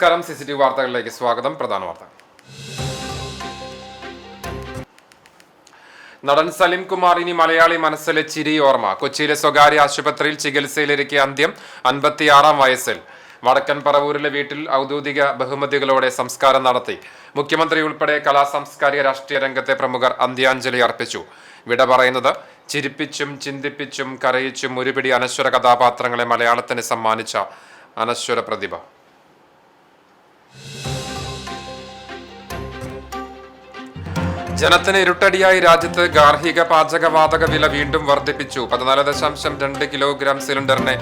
നമസ്കാരം. CCTV വാർത്തകളിലേക്ക് സ്വാഗതം. പ്രധാന വാർത്തകൾ. നടൻ സലിം കുമാർ ഇനി മലയാളി മനസ്സിലെ ചിരിയോർമ്മ. കൊച്ചിയിലെ സ്വകാര്യ ആശുപത്രിയിൽ ചികിത്സയിലിരിക്കെ അന്ത്യം. 56-ാം വയസ്സിൽ വടക്കൻ പറവൂരിലെ വീട്ടിൽ ഔദ്യോഗിക ബഹുമതികളോടെ സംസ്കാരം നടത്തി. മുഖ്യമന്ത്രി ഉൾപ്പെടെ കലാസാംസ്കാരിക രാഷ്ട്രീയ രംഗത്തെ പ്രമുഖർ അന്ത്യാഞ്ജലി അർപ്പിച്ചു. വിട പറയുന്നത് ചിരിപ്പിച്ചും ചിന്തിപ്പിച്ചും കരയിച്ചും ഒരുപിടി അനശ്വര കഥാപാത്രങ്ങളെ മലയാളത്തിന് സമ്മാനിച്ച അനശ്വര പ്രതിഭ. ജനത്തിന് ഇരുട്ടടിയായി രാജ്യത്ത് ഗാർഹിക പാചകവാതക വില വീണ്ടും വർദ്ധിപ്പിച്ചു. 14.2 കിലോഗ്രാം സിലിണ്ടറിന്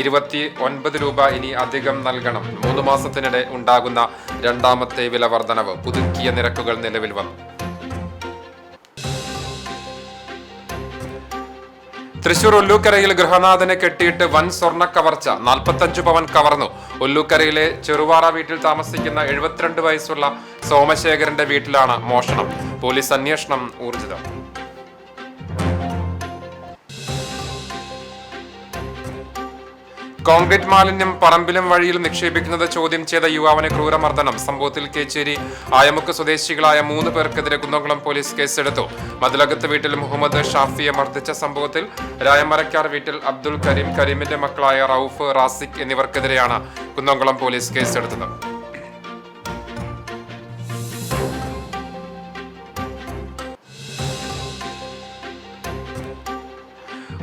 29 രൂപ ഇനി അധികം നൽകണം. 3 മാസത്തിനിടെ ഉണ്ടാകുന്ന രണ്ടാമത്തെ വില വർധനവ്. പുതുക്കിയ നിരക്കുകൾ നിലവിൽ വന്നു. തൃശൂർ ഒല്ലൂക്കരയിൽ ഗൃഹനാഥനെ കെട്ടിയിട്ട് വൻ സ്വർണ്ണ കവർച്ച. 45 പവൻ കവർന്നു. ഒല്ലൂക്കരയിലെ ചെറുവാറ വീട്ടിൽ താമസിക്കുന്ന 72 വയസ്സുള്ള സോമശേഖരന്റെ വീട്ടിലാണ് മോഷണം. പോലീസ് അന്വേഷണം ഊർജിതം. കോൺക്രീറ്റ് മാലിന്യം പറമ്പിലും വഴിയിലും നിക്ഷേപിക്കുന്നത് ചോദ്യം ചെയ്ത യുവാവിന് ക്രൂരമർദ്ദനം. സംഭവത്തിൽ കേച്ചേരി ആയമുക്ക് സ്വദേശികളായ 3 പേർക്കെതിരെ കുന്നംകുളം പോലീസ് കേസെടുത്തു. മതിലകത്ത് വീട്ടിൽ മുഹമ്മദ് ഷാഫിയെ മർദ്ദിച്ച സംഭവത്തിൽ രായമരക്കാർ വീട്ടിൽ അബ്ദുൽ കരീം, കരീമിന്റെ മക്കളായ റൌഫ്, റാസിഖ് എന്നിവർക്കെതിരെയാണ് കുന്നംകുളം പോലീസ് കേസെടുത്തത്.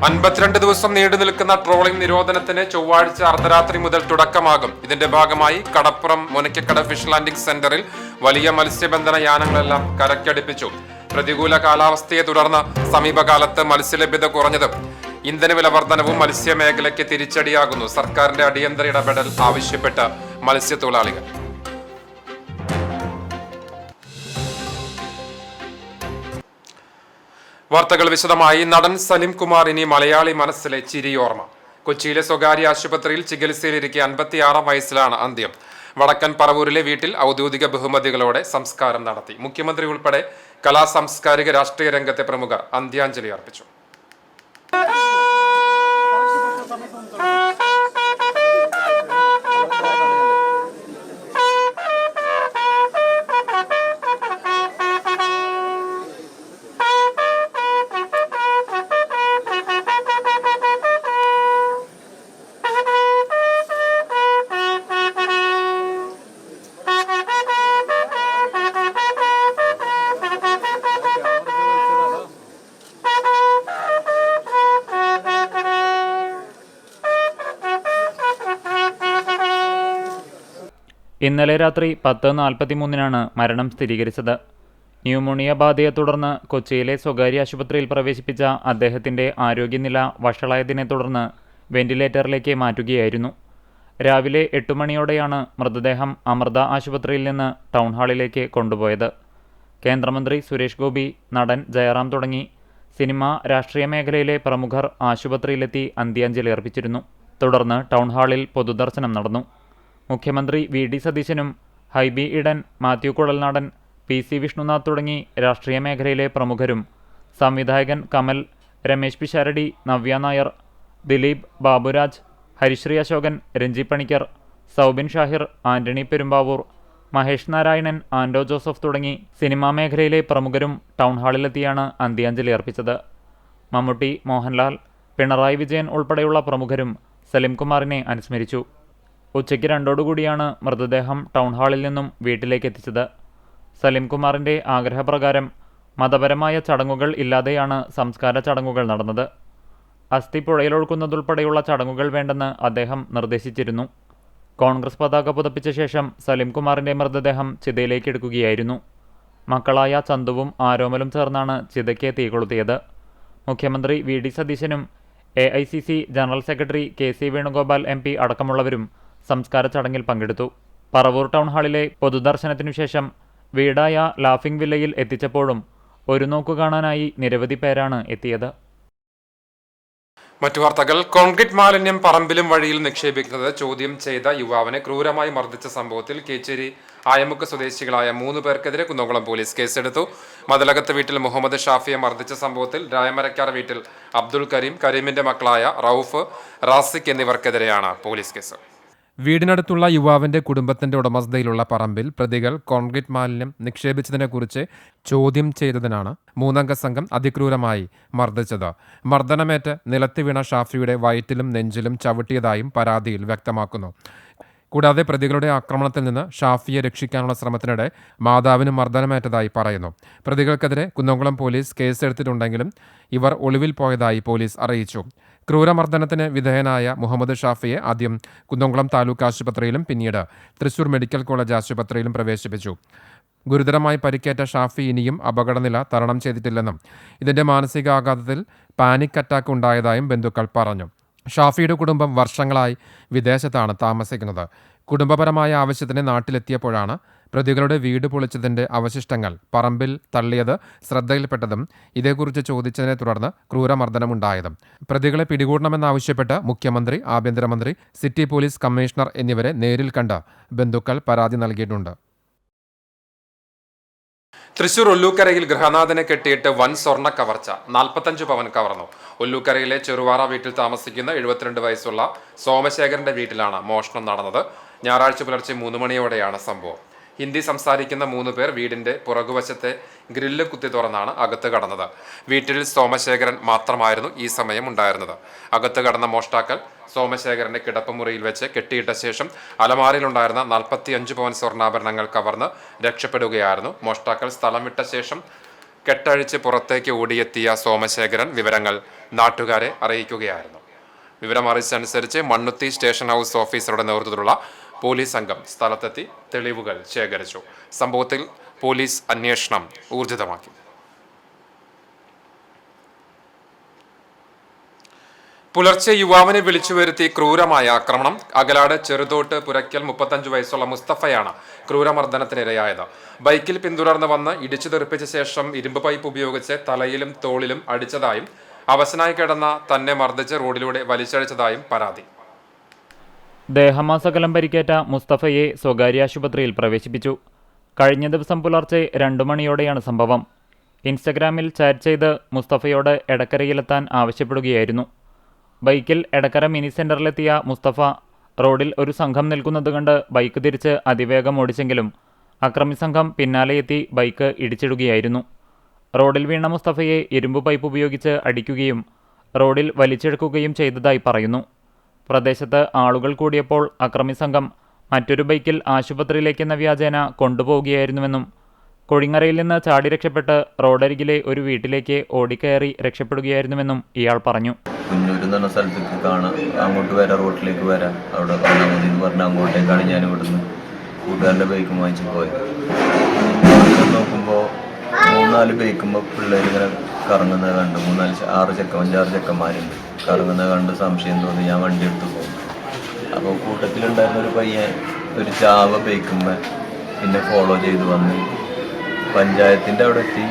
അൻപത്തിരണ്ട് ദിവസം നീണ്ടു നിൽക്കുന്ന ട്രോളിംഗ് നിരോധനത്തിന് ചൊവ്വാഴ്ച അർദ്ധരാത്രി മുതൽ തുടക്കമാകും. ഇതിന്റെ ഭാഗമായി കടപ്പുറം മുനയ്ക്കക്കട ഫിഷ് ലാൻഡിംഗ് സെന്ററിൽ വലിയ മത്സ്യബന്ധന യാനങ്ങളെല്ലാം കരക്കടുപ്പിച്ചു. പ്രതികൂല കാലാവസ്ഥയെ തുടർന്ന് സമീപകാലത്ത് മത്സ്യലഭ്യത കുറഞ്ഞതും ഇന്ധനവില വർധനവും മത്സ്യമേഖലയ്ക്ക് തിരിച്ചടിയാകുന്നു. സർക്കാരിന്റെ അടിയന്തര ഇടപെടൽ ആവശ്യപ്പെട്ട് മത്സ്യത്തൊഴിലാളികൾ. വാർത്തകൾ വിശദമായി. നടൻ സലിം കുമാർ ഇനി മലയാളി മനസ്സിലെ ചിരിയോർമ്മ. കൊച്ചിയിലെ സ്വകാര്യ ആശുപത്രിയിൽ ചികിത്സയിലിരിക്കെ 56-ാം വയസ്സിലാണ് അന്ത്യം. വടക്കൻ പറവൂരിലെ വീട്ടിൽ ഔദ്യോഗിക ബഹുമതികളോടെ സംസ്കാരം നടത്തി. മുഖ്യമന്ത്രി ഉൾപ്പെടെ കലാസാംസ്കാരിക രാഷ്ട്രീയ രംഗത്തെ പ്രമുഖർ അന്ത്യാഞ്ജലി അർപ്പിച്ചു. ഇന്നലെ രാത്രി 10:43-നാണ് മരണം സ്ഥിരീകരിച്ചത്. ന്യൂമോണിയ ബാധയെ തുടർന്ന് കൊച്ചിയിലെ സ്വകാര്യ ആശുപത്രിയിൽ പ്രവേശിപ്പിച്ച അദ്ദേഹത്തിന്റെ ആരോഗ്യനില വഷളായതിനെ തുടർന്ന് വെന്റിലേറ്ററിലേക്ക് മാറ്റുകയായിരുന്നു. രാവിലെ 8 മണിയോടെയാണ് മൃതദേഹം അമൃത ആശുപത്രിയിൽ നിന്ന് ടൗൺ ഹാളിലേക്ക് കൊണ്ടുപോയത്. കേന്ദ്രമന്ത്രി സുരേഷ് ഗോപി, നടൻ ജയറാം തുടങ്ങി സിനിമ, രാഷ്ട്രീയ മേഖലയിലെ പ്രമുഖർ ആശുപത്രിയിലെത്തി അന്ത്യാഞ്ജലി അർപ്പിച്ചിരുന്നു. തുടർന്ന് ടൗൺ ഹാളിൽ പൊതുദർശനം നടന്നു. മുഖ്യമന്ത്രി VD സതീശനും ഹൈബി ഈഡൻ, മാത്യു കുഴൽനാടൻ, PC വിഷ്ണുനാഥ് തുടങ്ങി രാഷ്ട്രീയ മേഖലയിലെ പ്രമുഖരും സംവിധായകൻ കമൽ, രമേശ് പിഷാരടി, നവ്യ നായർ, ദിലീപ്, ബാബുരാജ്, ഹരിശ്രീ അശോകൻ, രഞ്ജി പണിക്കർ, സൗബിൻ ഷാഹിർ, ആന്റണി പെരുമ്പാവൂർ, മഹേഷ് നാരായണൻ, ആൻഡോ ജോസഫ് തുടങ്ങി സിനിമാ മേഖലയിലെ പ്രമുഖരും ടൗൺ ഹാളിലെത്തിയാണ് അന്ത്യാഞ്ജലി അർപ്പിച്ചത്. മമ്മൂട്ടി, മോഹൻലാൽ, പിണറായി വിജയൻ ഉൾപ്പെടെയുള്ള പ്രമുഖരും സലിം കുമാറിനെ അനുസ്മരിച്ചു. ഉച്ചയ്ക്ക് 2:00 മൃതദേഹം ടൗൺ ഹാളിൽ നിന്നും വീട്ടിലേക്ക് എത്തിച്ചത്. സലിം കുമാറിന്റെ ആഗ്രഹപ്രകാരം മതപരമായ ചടങ്ങുകൾ ഇല്ലാതെയാണ് സംസ്കാര ചടങ്ങുകൾ നടന്നത്. അസ്ഥി പുഴയിലൊഴുക്കുന്നതുൾപ്പെടെയുള്ള ചടങ്ങുകൾ വേണ്ടെന്ന് അദ്ദേഹം നിർദ്ദേശിച്ചിരുന്നു. കോൺഗ്രസ് പതാക പുതപ്പിച്ച ശേഷം സലിം കുമാറിന്റെ മൃതദേഹം ചിതയിലേക്ക് എടുക്കുകയായിരുന്നു. മക്കളായ ചന്തുവും ആരോമലും ചേർന്നാണ് ചിതയ്ക്ക് തീ കൊളുത്തിയത്. മുഖ്യമന്ത്രി VD സതീശനും AICC general secretary KC Venugopal MP അടക്കമുള്ളവരും സംസ്കാര ചടങ്ങിൽ പങ്കെടുത്തു. പറവൂർ ടൗൺ ഹാളിലെ പൊതുദർശനത്തിനു ശേഷം വീടായ ലാഫിംഗ് വില്ലയിൽ എത്തിച്ചപ്പോഴും ഒരു നോക്കു കാണാനായി നിരവധി പേരാണ് എത്തിയത്. മറ്റു വാർത്തകൾ. കോൺക്രീറ്റ് മാലിന്യം പറമ്പിലും വഴിയിലും നിക്ഷേപിക്കുന്നത് ചോദ്യം ചെയ്ത യുവാവിനെ ക്രൂരമായി മർദ്ദിച്ച സംഭവത്തിൽ കേച്ചേരി ആയമുക്ക് സ്വദേശികളായ 3 പേർക്കെതിരെ കുന്നംകുളം പോലീസ് കേസെടുത്തു. മതിലകത്ത് വീട്ടിൽ മുഹമ്മദ് ഷാഫിയെ മർദ്ദിച്ച സംഭവത്തിൽ രായമരക്കാർ വീട്ടിൽ അബ്ദുൽ കരീം, കരീമിന്റെ മക്കളായ റൌഫ്, റാസിഖ് എന്നിവർക്കെതിരെയാണ് പോലീസ് കേസ്. വീടിനടുത്തുള്ള യുവാവിന്റെ കുടുംബത്തിന്റെ ഉടമസ്ഥതയിലുള്ള പറമ്പിൽ പ്രതികൾ കോൺക്രീറ്റ് മാലിന്യം നിക്ഷേപിച്ചതിനെക്കുറിച്ച് ചോദ്യം ചെയ്തതിനാണ് മൂന്നംഗ സംഘം അതിക്രൂരമായി മർദ്ദിച്ചത്. മർദ്ദനമേറ്റ് നിലത്ത് വീണ ഷാഫിയുടെ വയറ്റിലും നെഞ്ചിലും ചവിട്ടിയതായും പരാതിയിൽ വ്യക്തമാക്കുന്നു. കൂടാതെ പ്രതികളുടെ ആക്രമണത്തിൽ നിന്ന് ഷാഫിയെ രക്ഷിക്കാനുള്ള ശ്രമത്തിനിടെ മാതാവിന് മർദ്ദനമേറ്റതായി പറയുന്നു. പ്രതികൾക്കെതിരെ കുന്നംകുളം പോലീസ് കേസെടുത്തിട്ടുണ്ടെങ്കിലും ഇവർ ഒളിവിൽ പോയതായി പോലീസ് അറിയിച്ചു. ക്രൂരമർദ്ദനത്തിന് വിധേയനായ മുഹമ്മദ് ഷാഫിയെ ആദ്യം കുന്നംകുളം താലൂക്ക് ആശുപത്രിയിലും പിന്നീട് തൃശൂർ മെഡിക്കൽ കോളേജ് ആശുപത്രിയിലും പ്രവേശിപ്പിച്ചു. ഗുരുതരമായി പരിക്കേറ്റ ഷാഫി ഇനിയും അപകടനില തരണം ചെയ്തിട്ടില്ലെന്നും ഇതിന്റെ മാനസികാഘാതത്തിൽ പാനിക് അറ്റാക്ക് ഉണ്ടായതായും ബന്ധുക്കൾ പറഞ്ഞു. ഷാഫിയുടെ കുടുംബം വർഷങ്ങളായി വിദേശത്താണ് താമസിക്കുന്നത്. കുടുംബപരമായ ആവശ്യത്തിന് നാട്ടിലെത്തിയപ്പോഴാണ് പ്രതികളുടെ വീട് പൊളിച്ചതിന്റെ അവശിഷ്ടങ്ങൾ പറമ്പിൽ തള്ളിയത് ശ്രദ്ധയിൽപ്പെട്ടതും ഇതേക്കുറിച്ച് ചോദിച്ചതിനെ തുടർന്ന് ക്രൂരമർദ്ദനമുണ്ടായതും. പ്രതികളെ പിടികൂടണമെന്നാവശ്യപ്പെട്ട് മുഖ്യമന്ത്രി, ആഭ്യന്തരമന്ത്രി, സിറ്റി പോലീസ് കമ്മീഷണർ എന്നിവരെ നേരിൽ കണ്ട് ബന്ധുക്കൾ പരാതി നൽകിയിട്ടുണ്ട്. തൃശൂർ ഒല്ലൂക്കരയിൽ ഗൃഹനാഥനെ കെട്ടിയിട്ട് വൻ സ്വർണ്ണ കവർച്ച, 45 പവൻ കവർന്നു. ഒല്ലൂക്കരയിലെ ചെറുവാറ വീട്ടിൽ താമസിക്കുന്ന 72 വയസ്സുള്ള സോമശേഖരന്റെ വീട്ടിലാണ് മോഷണം നടന്നത്. ഞായറാഴ്ച പുലർച്ചെ 3 മണിയോടെയാണ് സംഭവം. ഹിന്ദി സംസാരിക്കുന്ന 3 പേർ വീടിന്റെ പുറകുവശത്തെ ഗ്രില്ല് കുത്തി തുറന്നാണ് അകത്ത് കടന്നത്. വീട്ടിൽ സോമശേഖരൻ മാത്രമായിരുന്നു ഈ സമയം ഉണ്ടായിരുന്നത്. അകത്ത് കടന്ന മോഷ്ടാക്കൾ സോമശേഖരന്റെ കിടപ്പുമുറിയിൽ വെച്ച് കെട്ടിയിട്ട ശേഷം അലമാരയിലുണ്ടായിരുന്ന 45 പവൻ സ്വർണ്ണാഭരണങ്ങൾ കവർന്ന് രക്ഷപ്പെടുകയായിരുന്നു. മോഷ്ടാക്കൾ സ്ഥലം വിട്ട ശേഷം കെട്ടഴിച്ച് പുറത്തേക്ക് ഓടിയെത്തിയ സോമശേഖരൻ വിവരങ്ങൾ നാട്ടുകാരെ അറിയിക്കുകയായിരുന്നു. വിവരം അറിയിച്ചനുസരിച്ച് മണ്ണുത്തി സ്റ്റേഷൻ ഹൗസ് ഓഫീസറുടെ നേതൃത്വത്തിലുള്ള പോലീസ് സംഘം സ്ഥലത്തെത്തി തെളിവുകൾ ശേഖരിച്ചു. സംഭവത്തിൽ പോലീസ് അന്വേഷണം ഊർജിതമാക്കി. പുലർച്ചെ യുവാവിനെ വിളിച്ചു വരുത്തി ക്രൂരമായ ആക്രമണം. അകലാട് ചെറുതോട്ട് പുരയ്ക്കൽ 35 വയസ്സുള്ള മുസ്തഫയാണ് ക്രൂരമർദ്ദനത്തിനിരയായത്. ബൈക്കിൽ പിന്തുടർന്ന് വന്ന് ഇടിച്ചു തെറിപ്പിച്ച ശേഷം ഇരുമ്പ് പൈപ്പ് ഉപയോഗിച്ച് തലയിലും തോളിലും അടിച്ചതായും അവശനായി കിടന്ന തന്നെ മർദ്ദിച്ച് റോഡിലൂടെ വലിച്ചഴിച്ചതായും പരാതി. ദേഹമാസകലം പരിക്കേറ്റ മുസ്തഫയെ സ്വകാര്യ ആശുപത്രിയിൽ പ്രവേശിപ്പിച്ചു. കഴിഞ്ഞ ദിവസം പുലർച്ചെ 2 മണിയോടെയാണ് സംഭവം. ഇൻസ്റ്റഗ്രാമിൽ ചാറ്റ് ചെയ്ത് മുസ്തഫയോട് എടക്കരയിലെത്താൻ ആവശ്യപ്പെടുകയായിരുന്നു. ബൈക്കിൽ എടക്കര മിനി സെന്ററിലെത്തിയ മുസ്തഫ റോഡിൽ ഒരു സംഘം നിൽക്കുന്നത് കണ്ട് ബൈക്ക് തിരിച്ച് അതിവേഗം ഓടിച്ചെങ്കിലും അക്രമി സംഘം പിന്നാലെ എത്തി ബൈക്ക് ഇടിച്ചിടുകയായിരുന്നു. റോഡിൽ വീണ മുസ്തഫയെ ഇരുമ്പ് പൈപ്പ് ഉപയോഗിച്ച് അടിക്കുകയും റോഡിൽ വലിച്ചെടുക്കുകയും ചെയ്തതായി പറയുന്നു. പ്രദേശത്ത് ആളുകൾ കൂടിയപ്പോൾ അക്രമി സംഘം മറ്റൊരു ബൈക്കിൽ ആശുപത്രിയിലേക്കെന്ന വ്യാജേന കൊണ്ടുപോവുകയായിരുന്നുവെന്നും കൊഴിങ്ങരയിൽ നിന്ന് ചാടി രക്ഷപ്പെട്ട് റോഡരികിലെ ഒരു വീട്ടിലേക്ക് ഓടിക്കയറി രക്ഷപ്പെടുകയായിരുന്നുവെന്നും ഇയാൾ പറഞ്ഞു. കുഞ്ഞൂർ എന്ന് പറഞ്ഞ സ്ഥലത്തേക്ക് കാണാം, അങ്ങോട്ട് വരാം, റോഡിലേക്ക് വരാം, അവിടെ വന്നാൽ മതി എന്ന് പറഞ്ഞാൽ അങ്ങോട്ടേക്കാണ് ഞാൻ ഇവിടുന്ന് കൂട്ടുകാരൻ്റെ ബൈക്കും വാങ്ങിച്ച് പോയത്. നോക്കുമ്പോൾ 3-4 ബൈക്കുമ്പോൾ പിള്ളേർ ഇങ്ങനെ കറങ്ങുന്നത് കണ്ട് 5-6 ചെക്കന്മാരുണ്ട് കറങ്ങുന്നത് കണ്ട് സംശയം തോന്നി ഞാൻ വണ്ടി എടുത്ത് പോകും. അപ്പോൾ കൂട്ടത്തിലുണ്ടായിരുന്ന ഒരു പയ്യൻ ഒരു ചാവ ബൈക്കുമ്പോൾ പിന്നെ ഫോളോ ചെയ്ത് വന്ന് പഞ്ചായത്തിൻ്റെ അവിടെ എത്തി.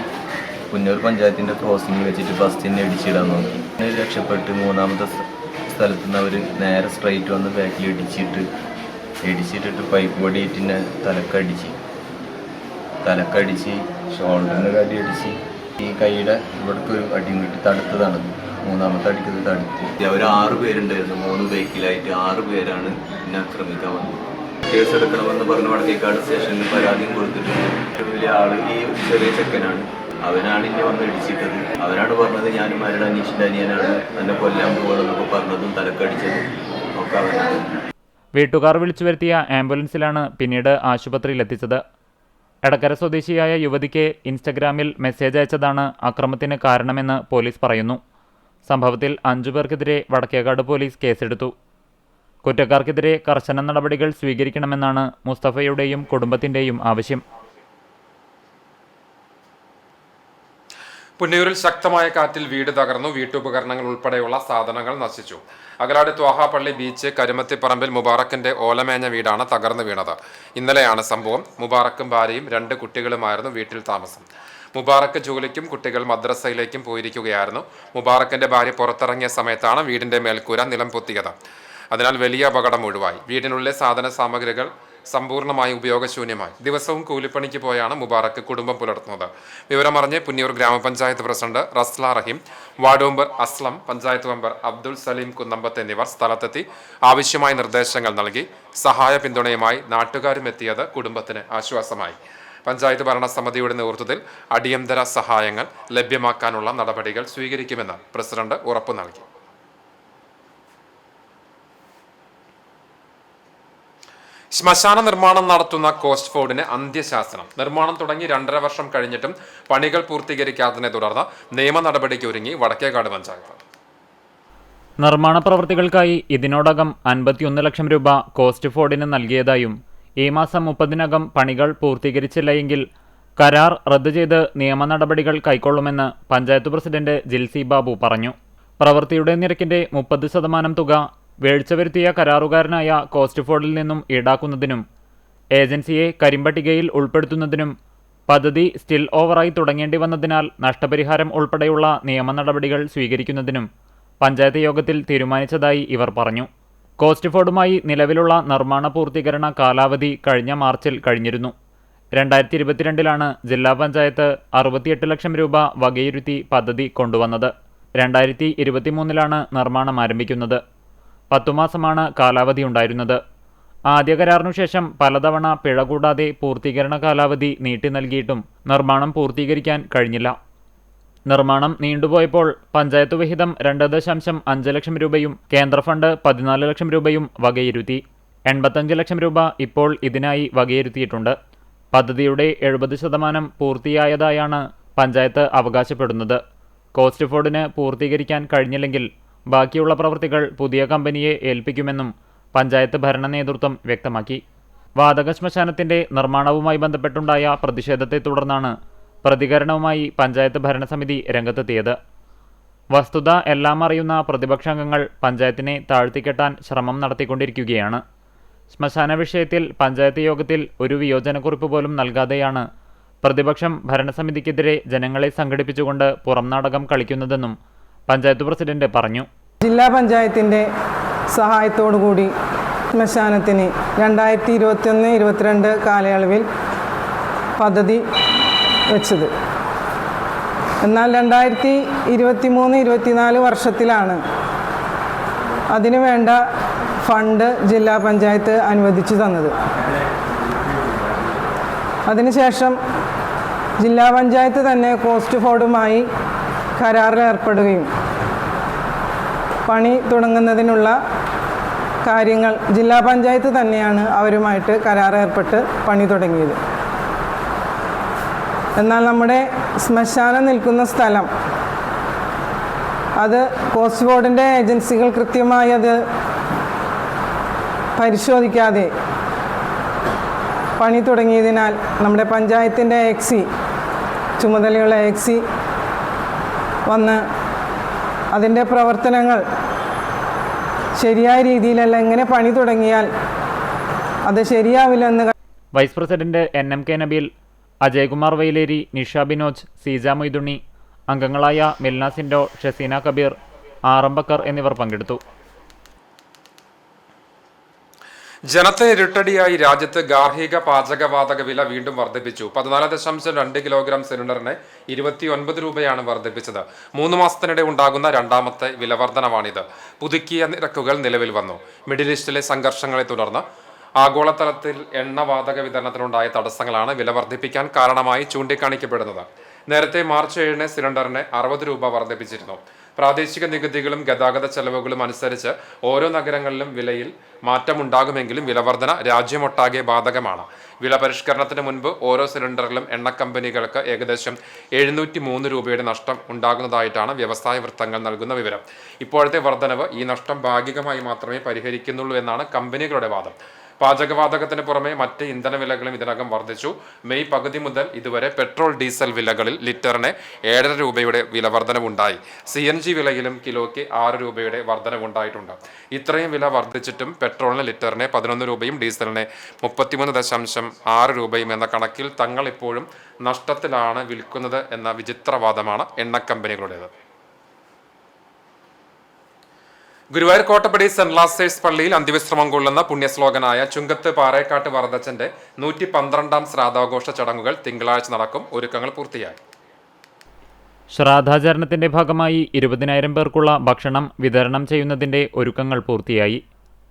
പുന്നൂർ പഞ്ചായത്തിൻ്റെ ക്രോസിംഗ് വെച്ചിട്ട് ബസ്സിനെ ഇടിച്ചിടാൻ നോക്കി. രക്ഷപ്പെട്ട് 3ാമത്തെ സ്ഥലത്ത് നിന്ന് അവർ നേരെ സ്ട്രൈറ്റ് വന്ന് ബാക്കിൽ ഇടിച്ചിട്ടിട്ട് പൈപ്പ് പൊടിയിട്ടിനെ തലക്കടിച്ച് ഷോൾഡറിന് അടിച്ച് ഈ കൈയുടെ ഇവിടേക്ക് ഒരു അടിയും കിട്ടി തടുത്തതാണ്. 3ാമത്തെ അടിക്കുന്നത് തടുത്ത്. അവർ 6 പേരുണ്ടായിരുന്നു, 3 ബൈക്കിലായിട്ട് 6 പേരാണ് എന്നെ ആക്രമിക്കാൻ വന്നത്. കേസെടുക്കണമെന്ന് പറഞ്ഞ് വടക്കേക്കാട് സ്റ്റേഷനിൽ പരാതിയും കൊടുത്തിട്ടുണ്ട്. ഏറ്റവും വലിയ ആള് ഈ ചെറിയ ചെക്കനാണ്, അവനാണ് ഇന്നെ വന്ന് ഇടിച്ചിട്ടത്. അവനാണ് പറഞ്ഞത് ഞാൻ മരുടെ അനീഷിൻ്റെ അനിയനാണ്, എന്നെ കൊല്ലാൻ പോകണമെന്നൊക്കെ പറഞ്ഞതും തലക്കടിച്ചതും ഒക്കെ അവനാണ്. വീട്ടുകാർ വിളിച്ചു വരുത്തിയ ആംബുലൻസിലാണ് പിന്നീട് ആശുപത്രിയിലെത്തിച്ചത്. എടക്കര സ്വദേശിയായ യുവതിക്ക് ഇൻസ്റ്റഗ്രാമിൽ മെസ്സേജ് അയച്ചതാണ് അക്രമത്തിന് കാരണമെന്ന് പോലീസ് പറയുന്നു. സംഭവത്തിൽ 5 പേർക്കെതിരെ വടക്കേക്കാട് പോലീസ് കേസെടുത്തു. കുറ്റക്കാർക്കെതിരെ കർശന നടപടികൾ സ്വീകരിക്കണമെന്നാണ് മുസ്തഫയുടെയും കുടുംബത്തിൻ്റെയും ആവശ്യം. പുന്നയൂരിൽ ശക്തമായ കാറ്റിൽ വീട് തകർന്നു. വീട്ടുപകരണങ്ങൾ ഉൾപ്പെടെയുള്ള സാധനങ്ങൾ നശിച്ചു. അകലാട് ത്വാഹാപ്പള്ളി ബീച്ച് കരുമത്തിപ്പറമ്പിൽ മുബാറക്കിന്റെ ഓലമേഞ്ഞ വീടാണ് തകർന്നു വീണത്. ഇന്നലെയാണ് സംഭവം. മുബാറക്കും ഭാര്യയും 2 കുട്ടികളുമായിരുന്നു വീട്ടിൽ താമസം. മുബാറക്ക് ജോലിക്കും കുട്ടികൾ മദ്രസയിലേക്കും പോയിരിക്കുകയായിരുന്നു. മുബാറക്കിന്റെ ഭാര്യ പുറത്തിറങ്ങിയ സമയത്താണ് വീടിന്റെ മേൽക്കൂര നിലം പൊത്തിയത്. അതിനാൽ വലിയ അപകടം ഒഴിവായി. വീടിനുള്ളിലെ സാധന സാമഗ്രികൾ സമ്പൂർണ്ണമായി ഉപയോഗശൂന്യമായി. ദിവസവും കൂലിപ്പണിക്ക് പോയാണ് മുബാറക്ക് കുടുംബം പുലർത്തുന്നത്. വിവരമറിഞ്ഞ് പുന്നിയൂർ ഗ്രാമപഞ്ചായത്ത് president Rasla Rahim, ward member Aslam, panchayat member Abdul Salim Kunnambath എന്നിവർ സ്ഥലത്തെത്തി ആവശ്യമായ നിർദ്ദേശങ്ങൾ നൽകി. സഹായ പിന്തുണയുമായി നാട്ടുകാരും എത്തിയത് കുടുംബത്തിന് ആശ്വാസമായി. പഞ്ചായത്ത് ഭരണസമിതിയുടെ നേതൃത്വത്തിൽ അടിയന്തര സഹായങ്ങൾ ലഭ്യമാക്കാനുള്ള നടപടികൾ സ്വീകരിക്കുമെന്ന് പ്രസിഡന്റ് ഉറപ്പു നൽകി. ശ്മശാന നിർമ്മാണം നടത്തുന്ന കോസ്റ്റ് ഫോർഡിന് അന്ത്യശാസനം. നിർമ്മാണം തുടങ്ങി 2.5 വർഷം കഴിഞ്ഞിട്ടും പണികൾ പൂർത്തീകരിക്കാത്തതിനെ തുടർന്ന് നിയമ നടപടിക്ക് ഒരുങ്ങി വടക്കേക്കാട് പഞ്ചായത്ത്. നിർമ്മാണ പ്രവൃത്തികൾക്കായി ഇതിനോടകം 51 ലക്ഷം രൂപ കോസ്റ്റ് ഫോർഡിന് നൽകിയതായും ഈ മാസം 30-നകം പണികൾ പൂർത്തീകരിച്ചില്ല എങ്കിൽ കരാർ റദ്ദു ചെയ്ത് നിയമ നടപടികൾ കൈക്കൊള്ളുമെന്ന് പഞ്ചായത്ത് പ്രസിഡന്റ് ജിൽസി ബാബു പറഞ്ഞു. പ്രവൃത്തിയുടെ നിരക്കിന്റെ 30% തുക വീഴ്ച വരുത്തിയ കരാറുകാരനായ കോസ്റ്റ് ഫോർഡിൽ നിന്നും ഈടാക്കുന്നതിനും ഏജൻസിയെ കരിമ്പട്ടികയിൽ ഉൾപ്പെടുത്തുന്നതിനും പദ്ധതി സ്റ്റിൽ ഓവറായി തുടങ്ങേണ്ടി വന്നതിനാൽ നഷ്ടപരിഹാരം ഉൾപ്പെടെയുള്ള നിയമ നടപടികൾ സ്വീകരിക്കുന്നതിനും പഞ്ചായത്ത് യോഗത്തിൽ തീരുമാനിച്ചതായി ഇവർ പറഞ്ഞു. കോസ്റ്റ് ഫോർഡുമായി നിലവിലുള്ള നിർമ്മാണ പൂർത്തീകരണ കാലാവധി കഴിഞ്ഞ മാർച്ചിൽ കഴിഞ്ഞിരുന്നു. 2022-ലാണ് ജില്ലാ പഞ്ചായത്ത് 68 ലക്ഷം രൂപ വകയിരുത്തി പദ്ധതി കൊണ്ടുവന്നത്. 2023-ലാണ് നിർമ്മാണം ആരംഭിക്കുന്നത്. 10 മാസമാണ് കാലാവധി ഉണ്ടായിരുന്നത്. ആദ്യ കരാറിനു ശേഷം പലതവണ പിഴ കൂടാതെ പൂർത്തീകരണ കാലാവധി നീട്ടി നൽകിയിട്ടും നിർമ്മാണം പൂർത്തീകരിക്കാൻ കഴിഞ്ഞില്ല. നിർമ്മാണം നീണ്ടുപോയപ്പോൾ പഞ്ചായത്ത് വിഹിതം 2.5 ലക്ഷം രൂപയും കേന്ദ്ര ഫണ്ട് 14 ലക്ഷം രൂപയും വകയിരുത്തി. 85 ലക്ഷം രൂപ ഇപ്പോൾ ഇതിനായി വകയിരുത്തിയിട്ടുണ്ട്. പദ്ധതിയുടെ 70% പൂർത്തിയായതായാണ് പഞ്ചായത്ത് അവകാശപ്പെടുന്നത്. കോസ്റ്റ് ഫോർഡിന് പൂർത്തീകരിക്കാൻ കഴിഞ്ഞില്ലെങ്കിൽ ബാക്കിയുള്ള പ്രവൃത്തികൾ പുതിയ കമ്പനിയെ ഏൽപ്പിക്കുമെന്നും പഞ്ചായത്ത് ഭരണ നേതൃത്വം വ്യക്തമാക്കി. വാതക ശ്മശാനത്തിന്റെ നിർമ്മാണവുമായി ബന്ധപ്പെട്ടുണ്ടായ പ്രതിഷേധത്തെ തുടർന്നാണ് പ്രതികരണവുമായി പഞ്ചായത്ത് ഭരണസമിതി രംഗത്തെത്തിയത്. വസ്തുത എല്ലാം അറിയുന്ന പ്രതിപക്ഷാംഗങ്ങൾ പഞ്ചായത്തിനെ താഴ്ത്തിക്കെട്ടാൻ ശ്രമം നടത്തിക്കൊണ്ടിരിക്കുകയാണ്. ശ്മശാന വിഷയത്തിൽ പഞ്ചായത്ത് യോഗത്തിൽ ഒരു വിയോജനക്കുറിപ്പ് പോലും നൽകാതെയാണ് പ്രതിപക്ഷം ഭരണസമിതിക്കെതിരെ ജനങ്ങളെ സംഘടിപ്പിച്ചുകൊണ്ട് പുറം നാടകം കളിക്കുന്നതെന്നും പഞ്ചായത്ത് പ്രസിഡന്റ് പറഞ്ഞു. ജില്ലാ പഞ്ചായത്തിൻ്റെ സഹായത്തോടുകൂടി ശ്മശാനത്തിന് 2021-22 കാലയളവിൽ പദ്ധതി വെച്ചത്. എന്നാൽ 2023-24 വർഷത്തിലാണ് അതിനു വേണ്ട ഫണ്ട് ജില്ലാ പഞ്ചായത്ത് അനുവദിച്ചു തന്നത്. അതിനുശേഷം ജില്ലാ പഞ്ചായത്ത് തന്നെ കോസ്റ്റ് ഫോർഡുമായി കരാറിൽ ഏർപ്പെടുകയും പണി തുടങ്ങുന്നതിനുള്ള കാര്യങ്ങൾ ജില്ലാ പഞ്ചായത്ത് തന്നെയാണ് അവരുമായിട്ട് കരാർ ഏർപ്പെട്ട് പണി തുടങ്ങിയത്. എന്നാൽ നമ്മുടെ ശ്മശാനം നിൽക്കുന്ന സ്ഥലം അത് കോസ്റ്റ് ഫോർഡിൻ്റെ ഏജൻസികൾ കൃത്യമായി അത് പരിശോധിക്കാതെ പണി തുടങ്ങിയതിനാൽ നമ്മുടെ പഞ്ചായത്തിൻ്റെ എക്സി ചുമതലയുള്ള എക്സി വന്ന് അതിൻ്റെ പ്രവർത്തനങ്ങൾ ശരിയായ രീതിയിലല്ല, എങ്ങനെ പണി തുടങ്ങിയാൽ അത് ശരിയാവില്ലെന്ന്. Vice president NMK Nabeel, Ajaykumar Vaileri, Nisha Binoj, Seeja Moythunni, അംഗങ്ങളായ മിൽന സിൻഡോ, ഷസീന കബീർ, RM ബക്കർ എന്നിവർ പങ്കെടുത്തു. ജനത്തിന് ഇരുട്ടടിയായി രാജ്യത്ത് ഗാർഹിക പാചകവാതക വില വീണ്ടും വർദ്ധിപ്പിച്ചു. 14.2 കിലോഗ്രാം സിലിണ്ടറിന് 29 രൂപയാണ് വർദ്ധിപ്പിച്ചത്. 3 മാസത്തിനിടെ ഉണ്ടാകുന്ന രണ്ടാമത്തെ വില വർധനവാണിത്. പുതുക്കിയ നിരക്കുകൾ നിലവിൽ വന്നു. മിഡിൽ ഈസ്റ്റിലെ സംഘർഷങ്ങളെ തുടർന്ന് ആഗോളതലത്തിൽ എണ്ണവാതക വിതരണത്തിനുണ്ടായ തടസ്സങ്ങളാണ് വില വർദ്ധിപ്പിക്കാൻ കാരണമായി ചൂണ്ടിക്കാണിക്കപ്പെടുന്നത്. നേരത്തെ മാർച്ച് 7-ന് സിലിണ്ടറിന് 60 രൂപ വർദ്ധിപ്പിച്ചിരുന്നു. പ്രാദേശിക നികുതികളും ഗതാഗത ചെലവുകളും അനുസരിച്ച് ഓരോ നഗരങ്ങളിലും വിലയിൽ മാറ്റമുണ്ടാകുമെങ്കിലും വിലവർധന രാജ്യമൊട്ടാകെ ബാധകമാണ്. വില പരിഷ്കരണത്തിന് മുൻപ് ഓരോ സിലിണ്ടറിലും എണ്ണ കമ്പനികൾക്ക് ഏകദേശം 703 രൂപയുടെ നഷ്ടം ഉണ്ടാകുന്നതായിട്ടാണ് വ്യവസായ വൃത്തങ്ങൾ നൽകുന്ന വിവരം. ഇപ്പോഴത്തെ വർധനവ് ഈ നഷ്ടം ഭാഗികമായി മാത്രമേ പരിഹരിക്കുന്നുള്ളൂ എന്നാണ് കമ്പനികളുടെ വാദം. പാചകവാതകത്തിന് പുറമെ മറ്റ് ഇന്ധന വിലകളും ഇതിനകം വർദ്ധിച്ചു. മെയ് പകുതി മുതൽ ഇതുവരെ പെട്രോൾ ഡീസൽ വിലകളിൽ ലിറ്ററിന് 7.5 രൂപയുടെ വില വർധനവുണ്ടായി. CNG വിലയിലും കിലോയ്ക്ക് 6 രൂപയുടെ വർധനവുണ്ടായിട്ടുണ്ട്. ഇത്രയും വില വർദ്ധിച്ചിട്ടും പെട്രോളിന് ലിറ്ററിന് 11 രൂപയും ഡീസലിന് 33.6 രൂപയും എന്ന കണക്കിൽ തങ്ങൾ ഇപ്പോഴും നഷ്ടത്തിലാണ് വിൽക്കുന്നത് എന്ന വിചിത്രവാദമാണ് എണ്ണ കമ്പനികളുടേത്. ഗുരുവായൂർ കോട്ടപ്പടി സെന്റ് ലാസേഴ്സ് പള്ളിയിൽ അന്ത്യവിശ്രമം കൊള്ളുന്ന പുണ്യശ്ലോകനായ ചുങ്കത്ത് പാറേക്കാട്ട് വറദച്ചന്റെ 112ാം ശ്രാദ്ധാഘോഷ ചടങ്ങുകൾ തിങ്കളാഴ്ച നടക്കും. ഒരുക്കങ്ങൾ പൂർത്തിയായി. ശ്രാദ്ധാചരണത്തിന്റെ ഭാഗമായി 20,000 പേർക്കുള്ള ഭക്ഷണം വിതരണം ചെയ്യുന്നതിന്റെ ഒരുക്കങ്ങൾ പൂർത്തിയായി.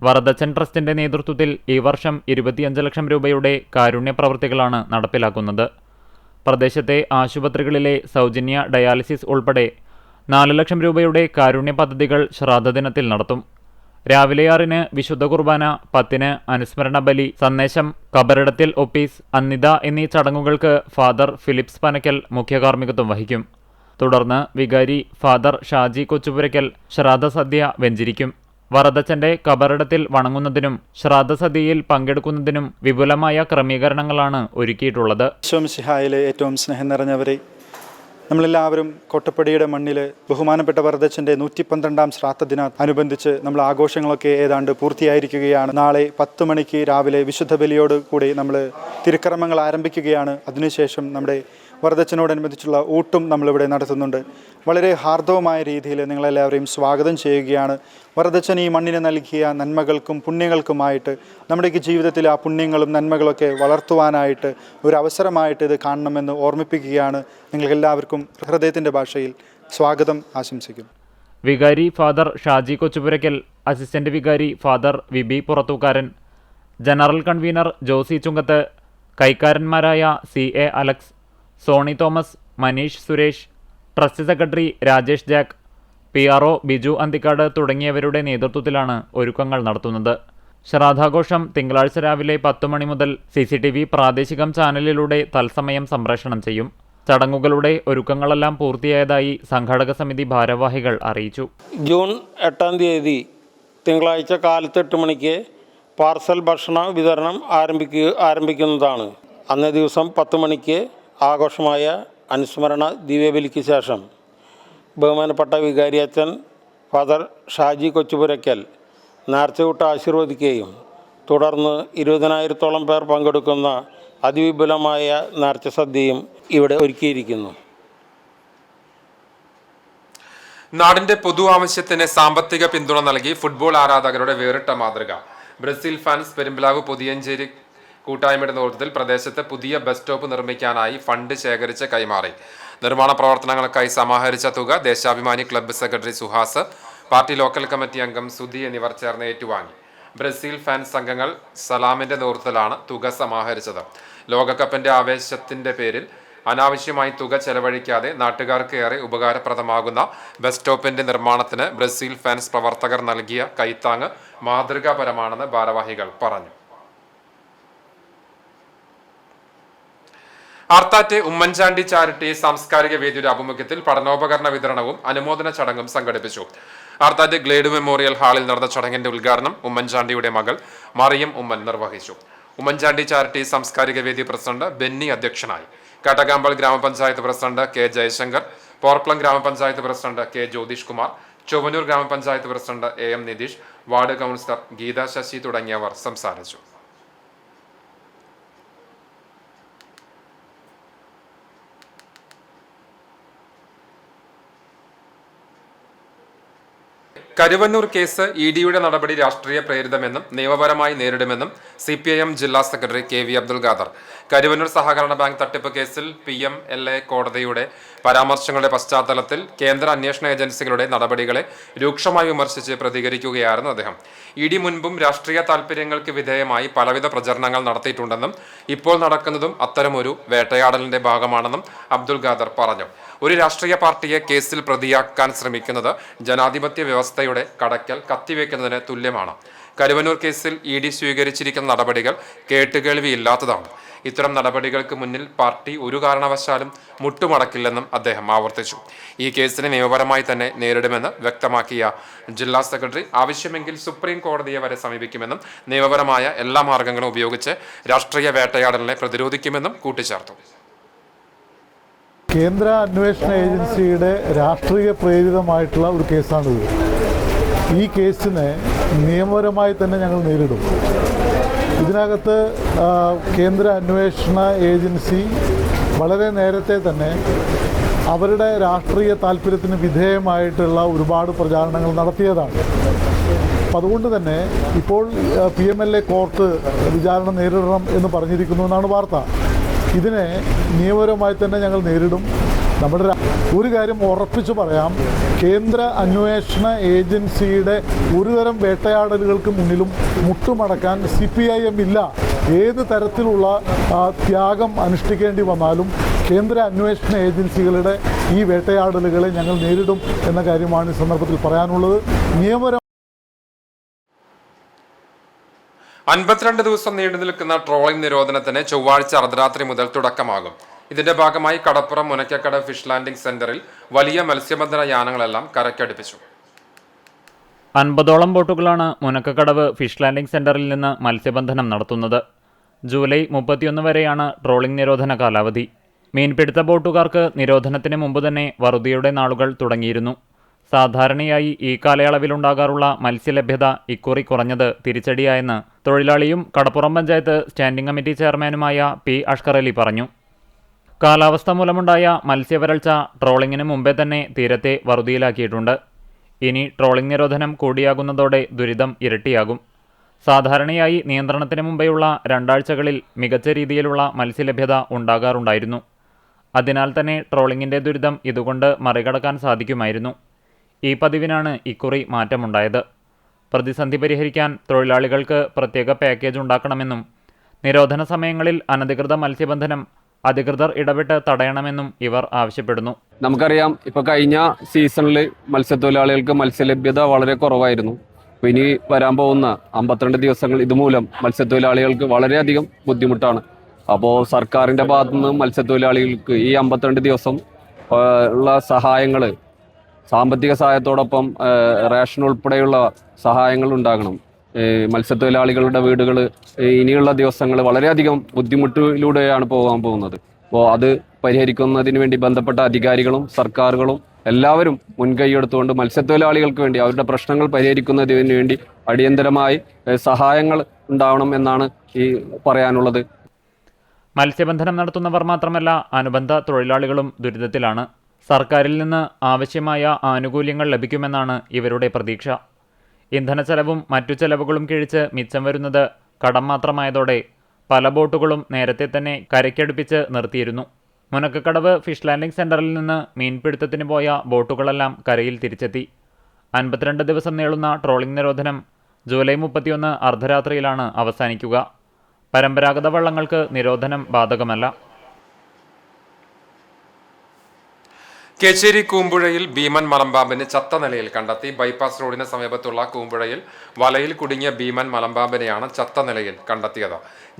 വറദച്ചൻ ട്രസ്റ്റിന്റെ നേതൃത്വത്തിൽ ഈ വർഷം 25 ലക്ഷം രൂപയുടെ കാരുണ്യ പ്രവൃത്തികളാണ് നടപ്പിലാക്കുന്നത്. പ്രദേശത്തെ ആശുപത്രികളിലെ സൗജന്യ ഡയാലിസിസ് ഉൾപ്പെടെ 4 ലക്ഷം രൂപയുടെ കാരുണ്യ പദ്ധതികൾ ശ്രാദ്ധദിനത്തിൽ നടത്തും. രാവിലെ 6-ന് വിശുദ്ധ കുർബാന, 10-ന് അനുസ്മരണ ബലി, സന്ദേശം, കബറിടത്തിൽ ഒപ്പീസ്, അന്നിത എന്നീ ചടങ്ങുകൾക്ക് ഫാദർ ഫിലിപ്സ് പനക്കൽ മുഖ്യകാർമ്മികത്വം വഹിക്കും. തുടർന്ന് വികാരി ഫാദർ ഷാജി കൊച്ചുപുരയ്ക്കൽ ശ്രാദ്ധസദ്യ വെഞ്ചരിക്കും. വറദച്ചന്റെ കബറിടത്തിൽ വണങ്ങുന്നതിനും ശ്രാദ്ധസദ്യയിൽ പങ്കെടുക്കുന്നതിനും വിപുലമായ ക്രമീകരണങ്ങളാണ് ഒരുക്കിയിട്ടുള്ളത്. ഈശോമിശിഹായിലെ ഏറ്റവും സ്നേഹം നിറഞ്ഞവരെ, നമ്മളെല്ലാവരും കോട്ടപ്പടിയുടെ മണ്ണിൽ ബഹുമാനപ്പെട്ട വറദച്ചൻ്റെ 112ാം ശ്രാദ്ധദിനത്തോടനുബന്ധിച്ച് നമ്മൾ ആഘോഷങ്ങളൊക്കെ ഏതാണ്ട് പൂർത്തിയായിരിക്കുകയാണ്. നാളെ 10 മണിക്ക് രാവിലെ വിശുദ്ധ ബലിയോട് കൂടി നമ്മൾ തിരുക്കർമ്മങ്ങൾ ആരംഭിക്കുകയാണ്. അതിനുശേഷം നമ്മുടെ വറദച്ചനോടനുബന്ധിച്ചുള്ള ഊട്ടും നമ്മളിവിടെ നടത്തുന്നുണ്ട്. വളരെ ഹാർദവമായ രീതിയിൽ നിങ്ങളെല്ലാവരെയും സ്വാഗതം ചെയ്യുകയാണ്. വറദച്ചൻ ഈ മണ്ണിന് നൽകിയ നന്മകൾക്കും പുണ്യങ്ങൾക്കുമായിട്ട് നമ്മുടെ ജീവിതത്തിൽ ആ പുണ്യങ്ങളും നന്മകളൊക്കെ വളർത്തുവാനായിട്ട് ഒരു അവസരമായിട്ട് ഇത് കാണണമെന്ന് ഓർമ്മിപ്പിക്കുകയാണ്. നിങ്ങൾക്കെല്ലാവർക്കും ഹൃദയത്തിൻ്റെ ഭാഷയിൽ സ്വാഗതം ആശംസിക്കുന്നു. വികാരി ഫാദർ ഷാജി കൊച്ചുപുരയ്ക്കൽ, അസിസ്റ്റന്റ് വികാരി father Vibi Purathookkaran, general convener Josy Chungath, കൈക്കാരന്മാരായ CA Alex, Soni Thomas, Maneesh Suresh, trust secretary Rajesh Jack, PRO Biju Anthikad തുടങ്ങിയവരുടെ നേതൃത്വത്തിലാണ് ഒരുക്കങ്ങൾ നടത്തുന്നത്. ശ്രാദ്ധാഘോഷം തിങ്കളാഴ്ച രാവിലെ 10 മണി മുതൽ CCTV പ്രാദേശികം ചാനലിലൂടെ തത്സമയം സംപ്രേഷണം ചെയ്യും. ചടങ്ങുകളുടെ ഒരുക്കങ്ങളെല്ലാം പൂർത്തിയായതായി സംഘാടക സമിതി ഭാരവാഹികൾ അറിയിച്ചു. ജൂൺ 8-ാം തീയതി തിങ്കളാഴ്ച കാലത്ത് 8 മണിക്ക് പാർസൽ ഭക്ഷണ വിതരണം ആരംഭിക്കുന്നതാണ്. അന്നേ ദിവസം 10 മണിക്ക് ആഘോഷമായ അനുസ്മരണ ദിവ്യബലിക്ക് ശേഷം ബഹുമാനപ്പെട്ട വികാരിയച്ഛൻ ഫാദർ ഷാജി കൊച്ചുപുരയ്ക്കൽ നേർച്ചകൂട്ട് ആശീർവദിക്കുകയും തുടർന്ന് 20,000-ഓളം പേർ പങ്കെടുക്കുന്ന അതിവിപുലമായ നേർച്ച സദ്യയും ഇവിടെ ഒരുക്കിയിരിക്കുന്നു. നാടിന്റെ പൊതു ആവശ്യത്തിന് സാമ്പത്തിക പിന്തുണ നൽകി ഫുട്ബോൾ ആരാധകരുടെ വേറിട്ട മാതൃക. ബ്രസീൽ ഫാൻസ് പെരുമ്പിലാവ് പുതിയഞ്ചേരി കൂട്ടായ്മയുടെ നേതൃത്വത്തിൽ പ്രദേശത്ത് പുതിയ ബസ് സ്റ്റോപ്പ് നിർമ്മിക്കാനായി ഫണ്ട് ശേഖരിച്ച് കൈമാറി. നിർമ്മാണ പ്രവർത്തനങ്ങൾക്കായി സമാഹരിച്ച തുക Deshabhimani club secretary Suhas, party local committee അംഗം സുധി എന്നിവർ ചേർന്ന് ഏറ്റുവാങ്ങി. ബ്രസീൽ ഫാൻസ് സംഘങ്ങൾ സലാമിന്റെ നേതൃത്വത്തിലാണ് തുക സമാഹരിച്ചത്. ലോകകപ്പിന്റെ ആവേശത്തിന്റെ പേരിൽ അനാവശ്യമായി തുക ചെലവഴിക്കാതെ നാട്ടുകാർക്ക് ഏറെ ഉപകാരപ്രദമാകുന്ന ബസ് സ്റ്റോപ്പിന്റെ നിർമ്മാണത്തിന് ബ്രസീൽ ഫാൻസ് പ്രവർത്തകർ നൽകിയ കൈത്താങ്ങ് മാതൃകാപരമാണെന്ന് ഭാരവാഹികൾ പറഞ്ഞു. ആർത്താറ്റ് ഉമ്മൻചാണ്ടി ചാരിറ്റി സാംസ്കാരിക വേദിയുടെ ആഭിമുഖ്യത്തിൽ പഠനോപകരണ വിതരണവും അനുമോദന ചടങ്ങും സംഘടിപ്പിച്ചു. ആർത്താറ്റ് ഗ്ലേഡ് മെമ്മോറിയൽ ഹാളിൽ നടന്ന ചടങ്ങിന്റെ ഉദ്ഘാടനം ഉമ്മൻചാണ്ടിയുടെ മകൾ മറിയം ഉമ്മൻ നിർവഹിച്ചു. ഉമ്മൻചാണ്ടി ചാരിറ്റി സാംസ്കാരിക വേദി പ്രസിഡന്റ് ബെന്നി അധ്യക്ഷനായി. കാട്ടകാമ്പൽ ഗ്രാമപഞ്ചായത്ത് പ്രസിഡന്റ് K ജയശങ്കർ, പോർക്കുളം ഗ്രാമപഞ്ചായത്ത് പ്രസിഡന്റ് K ജ്യോതിഷ് കുമാർ, ചൊവ്വന്നൂർ ഗ്രാമപഞ്ചായത്ത് president AM Nitheesh, ward councillor Geetha Sasi തുടങ്ങിയവർ സംസാരിച്ചു. കരുവന്നൂർ കേസ് EDയുടെ നടപടി രാഷ്ട്രീയ പ്രേരിതമെന്നും നിയമപരമായി നേരിടുമെന്നും CPIM ജില്ലാ സെക്രട്ടറി KV അബ്ദുൽ ഖാദർ. കരുവന്നൂർ സഹകരണ ബാങ്ക് തട്ടിപ്പ് കേസിൽ PMLA കോടതിയുടെ പരാമർശങ്ങളുടെ പശ്ചാത്തലത്തിൽ കേന്ദ്ര അന്വേഷണ ഏജൻസികളുടെ നടപടികളെ രൂക്ഷമായി വിമർശിച്ച് പ്രതികരിക്കുകയായിരുന്നു അദ്ദേഹം. ED മുൻപും രാഷ്ട്രീയ താൽപര്യങ്ങൾക്ക് വിധേയമായി പലവിധ പ്രചരണങ്ങൾ നടത്തിയിട്ടുണ്ടെന്നും ഇപ്പോൾ നടക്കുന്നതും അത്തരമൊരു വേട്ടയാടലിന്റെ ഭാഗമാണെന്നും അബ്ദുൽ ഖാദർ പറഞ്ഞു. ഒരു രാഷ്ട്രീയ പാർട്ടിയെ കേസിൽ പ്രതിയാക്കാൻ ശ്രമിക്കുന്നത് ജനാധിപത്യ വ്യവസ്ഥയുടെ കടക്കൽ കത്തിവെക്കുന്നതിന് തുല്യമാണ്. കരുവന്നൂർ കേസിൽ ED സ്വീകരിച്ചിരിക്കുന്ന നടപടികൾ കേട്ടുകേൾവിയില്ലാത്തതാണ്. ഇത്തരം നടപടികൾക്ക് മുന്നിൽ പാർട്ടി ഒരു കാരണവശാലും മുട്ടുമടക്കില്ലെന്നും അദ്ദേഹം ആവർത്തിച്ചു. ഈ കേസിനെ നിയമപരമായി തന്നെ നേരിടുമെന്ന് വ്യക്തമാക്കിയ ജില്ലാ സെക്രട്ടറി ആവശ്യമെങ്കിൽ സുപ്രീം കോടതിയെ വരെ സമീപിക്കുമെന്നും നിയമപരമായ എല്ലാ മാർഗങ്ങളും ഉപയോഗിച്ച് രാഷ്ട്രീയ വേട്ടയാടലിനെ പ്രതിരോധിക്കുമെന്നും കൂട്ടിച്ചേർത്തു. കേന്ദ്ര അന്വേഷണ ഏജൻസിയുടെ രാഷ്ട്രീയ പ്രേരിതമായിട്ടുള്ള ഒരു കേസാണിത്. ഈ കേസിനെ നിയമപരമായി തന്നെ ഞങ്ങൾ നേരിടും. ഇതിനകത്ത് കേന്ദ്ര അന്വേഷണ ഏജൻസി വളരെ നേരത്തെ തന്നെ അവരുടെ രാഷ്ട്രീയ താല്പര്യത്തിന് വിധേയമായിട്ടുള്ള ഒരുപാട് പ്രചാരണങ്ങൾ നടത്തിയതാണ്. അപ്പം അതുകൊണ്ട് തന്നെ ഇപ്പോൾ PMLA കോർട്ട് വിചാരണ നേരിടണം എന്ന് പറഞ്ഞിരിക്കുന്നു എന്നാണ് വാർത്ത. ഇതിനെ നിയമപരമായി തന്നെ ഞങ്ങൾ നേരിടും. നമ്മുടെ ഒരു കാര്യം ഉറപ്പിച്ചു പറയാം, കേന്ദ്ര അന്വേഷണ ഏജൻസിയുടെ ഒരുതരം വേട്ടയാടലുകൾക്ക് മുന്നിലും മുട്ടുമടക്കാൻ CPIM ഇല്ല. ഏത് തരത്തിലുള്ള ത്യാഗം അനുഷ്ഠിക്കേണ്ടി വന്നാലും കേന്ദ്ര അന്വേഷണ ഏജൻസികളുടെ ഈ വേട്ടയാടലുകളെ ഞങ്ങൾ നേരിടും എന്ന കാര്യമാണ് ഈ സന്ദർഭത്തിൽ പറയാനുള്ളത്. നിയമപരം 52 ദിവസം നീണ്ടു നിൽക്കുന്ന ട്രോളിംഗ് നിരോധനത്തിന് ചൊവ്വാഴ്ച അർദ്ധരാത്രി മുതൽ തുടക്കമാകും. ഇതിന്റെ ഭാഗമായി കടപ്പുറം മുനക്കക്കടവ് ഫിഷ് ലാൻഡിംഗ് സെന്ററിൽ വലിയ മത്സ്യബന്ധന യാനങ്ങളെല്ലാം കരക്കടുപ്പിച്ചു. 50ഓളം ബോട്ടുകളാണ് മുനക്കക്കടവ് ഫിഷ് ലാൻഡിംഗ് സെന്ററിൽ നിന്ന് മത്സ്യബന്ധനം നടത്തുന്നത്. ജൂലൈ 31 വരെയാണ് ട്രോളിംഗ് നിരോധന കാലാവധി. മീൻപിടുത്ത ബോട്ടുകാർക്ക് നിരോധനത്തിന് മുമ്പ് തന്നെ വറുതിയുടെ നാളുകൾ തുടങ്ങിയിരുന്നു. സാധാരണയായി ഈ കാലയളവിലുണ്ടാകാറുള്ള മത്സ്യലഭ്യത ഇക്കുറി കുറഞ്ഞത് തിരിച്ചടിയായെന്ന് തൊഴിലാളിയും കടപ്പുറം പഞ്ചായത്ത് സ്റ്റാൻഡിംഗ് കമ്മിറ്റി ചെയർമാനുമായ P. അഷ്കർ അലി പറഞ്ഞു. കാലാവസ്ഥ മൂലമുണ്ടായ മത്സ്യവരൾച്ച ട്രോളിങ്ങിന് മുമ്പേ തന്നെ തീരത്തെ വറുതിയിലാക്കിയിട്ടുണ്ട്. ഇനി ട്രോളിംഗ് നിരോധനം കൂടിയാകുന്നതോടെ ദുരിതം ഇരട്ടിയാകും. സാധാരണയായി നിയന്ത്രണത്തിന് മുമ്പെയുള്ള 2 ആഴ്ചകളിൽ മികച്ച രീതിയിലുള്ള മത്സ്യലഭ്യത ഉണ്ടാകാറുണ്ടായിരുന്നു. അതിനാൽ തന്നെ ട്രോളിങ്ങിൻ്റെ ദുരിതം ഇതുകൊണ്ട് മറികടക്കാൻ സാധിക്കുമായിരുന്നു. ഈ പതിവിനാണ് ഇക്കുറി മാറ്റമുണ്ടായത്. പ്രതിസന്ധി പരിഹരിക്കാൻ തൊഴിലാളികൾക്ക് പ്രത്യേക പാക്കേജ് ഉണ്ടാക്കണമെന്നും നിരോധന സമയങ്ങളിൽ അനധികൃത മത്സ്യബന്ധനം അധികൃതർ ഇടപെട്ട് തടയണമെന്നും ഇവർ ആവശ്യപ്പെടുന്നു. നമുക്കറിയാം, ഇപ്പോൾ കഴിഞ്ഞ സീസണിൽ മത്സ്യത്തൊഴിലാളികൾക്ക് മത്സ്യലഭ്യത വളരെ കുറവായിരുന്നു. അപ്പോൾ ഇനി വരാൻ പോകുന്ന 52 ദിവസങ്ങൾ ഇതുമൂലം മത്സ്യത്തൊഴിലാളികൾക്ക് വളരെയധികം ബുദ്ധിമുട്ടാണ്. അപ്പോൾ സർക്കാരിൻ്റെ ഭാഗത്തുനിന്ന് മത്സ്യത്തൊഴിലാളികൾക്ക് ഈ 52 ദിവസം ഉള്ള സഹായങ്ങൾ, സാമ്പത്തിക സഹായത്തോടൊപ്പം റേഷൻ ഉൾപ്പെടെയുള്ള സഹായങ്ങൾ ഉണ്ടാകണം. മത്സ്യത്തൊഴിലാളികളുടെ വീടുകൾ ഇനിയുള്ള ദിവസങ്ങൾ വളരെയധികം ബുദ്ധിമുട്ടിലൂടെയാണ് പോകാൻ പോകുന്നത്. അപ്പോൾ അത് പരിഹരിക്കുന്നതിന് വേണ്ടി ബന്ധപ്പെട്ട അധികാരികളും സർക്കാരുകളും എല്ലാവരും മുൻകൈയെടുത്തുകൊണ്ട് മത്സ്യത്തൊഴിലാളികൾക്ക് വേണ്ടി അവരുടെ പ്രശ്നങ്ങൾ പരിഹരിക്കുന്നതിന് വേണ്ടി അടിയന്തരമായി സഹായങ്ങൾ ഉണ്ടാവണം എന്നാണ് ഈ പറയാനുള്ളത്. മത്സ്യബന്ധനം നടത്തുന്നവർ മാത്രമല്ല, അനുബന്ധ തൊഴിലാളികളും ദുരിതത്തിലാണ്. സർക്കാരിൽ നിന്ന് ആവശ്യമായ ആനുകൂല്യങ്ങൾ ലഭിക്കുമെന്നാണ് ഇവരുടെ പ്രതീക്ഷ. ഇന്ധനച്ചെലവും മറ്റു ചെലവുകളും കിഴിച്ച് മിച്ചം വരുന്നത് കടം മാത്രമായതോടെ പല ബോട്ടുകളും നേരത്തെ തന്നെ കരയ്ക്കടുപ്പിച്ച് നിർത്തിയിരുന്നു. മുനക്കക്കടവ് ഫിഷ് ലാൻഡിംഗ് സെന്ററിൽ നിന്ന് മീൻപിടുത്തത്തിന് പോയ ബോട്ടുകളെല്ലാം കരയിൽ തിരിച്ചെത്തി. 52 ദിവസം നീളുന്ന ട്രോളിംഗ് നിരോധനം ജൂലൈ 31 അർദ്ധരാത്രിയിലാണ് അവസാനിക്കുക. പരമ്പരാഗത വള്ളങ്ങൾക്ക് നിരോധനം ബാധകമല്ല. കേച്ചേരി കൂമ്പുഴയിൽ ഭീമൻ മലമ്പാമ്പിനെ ചത്ത നിലയിൽ കണ്ടെത്തി. ബൈപ്പാസ് റോഡിന് സമീപത്തുള്ള കൂമ്പുഴയിൽ വലയിൽ കുടുങ്ങിയ ഭീമൻ മലമ്പാമ്പിനെയാണ് ചത്ത നിലയിൽ കണ്ടെത്തിയത്.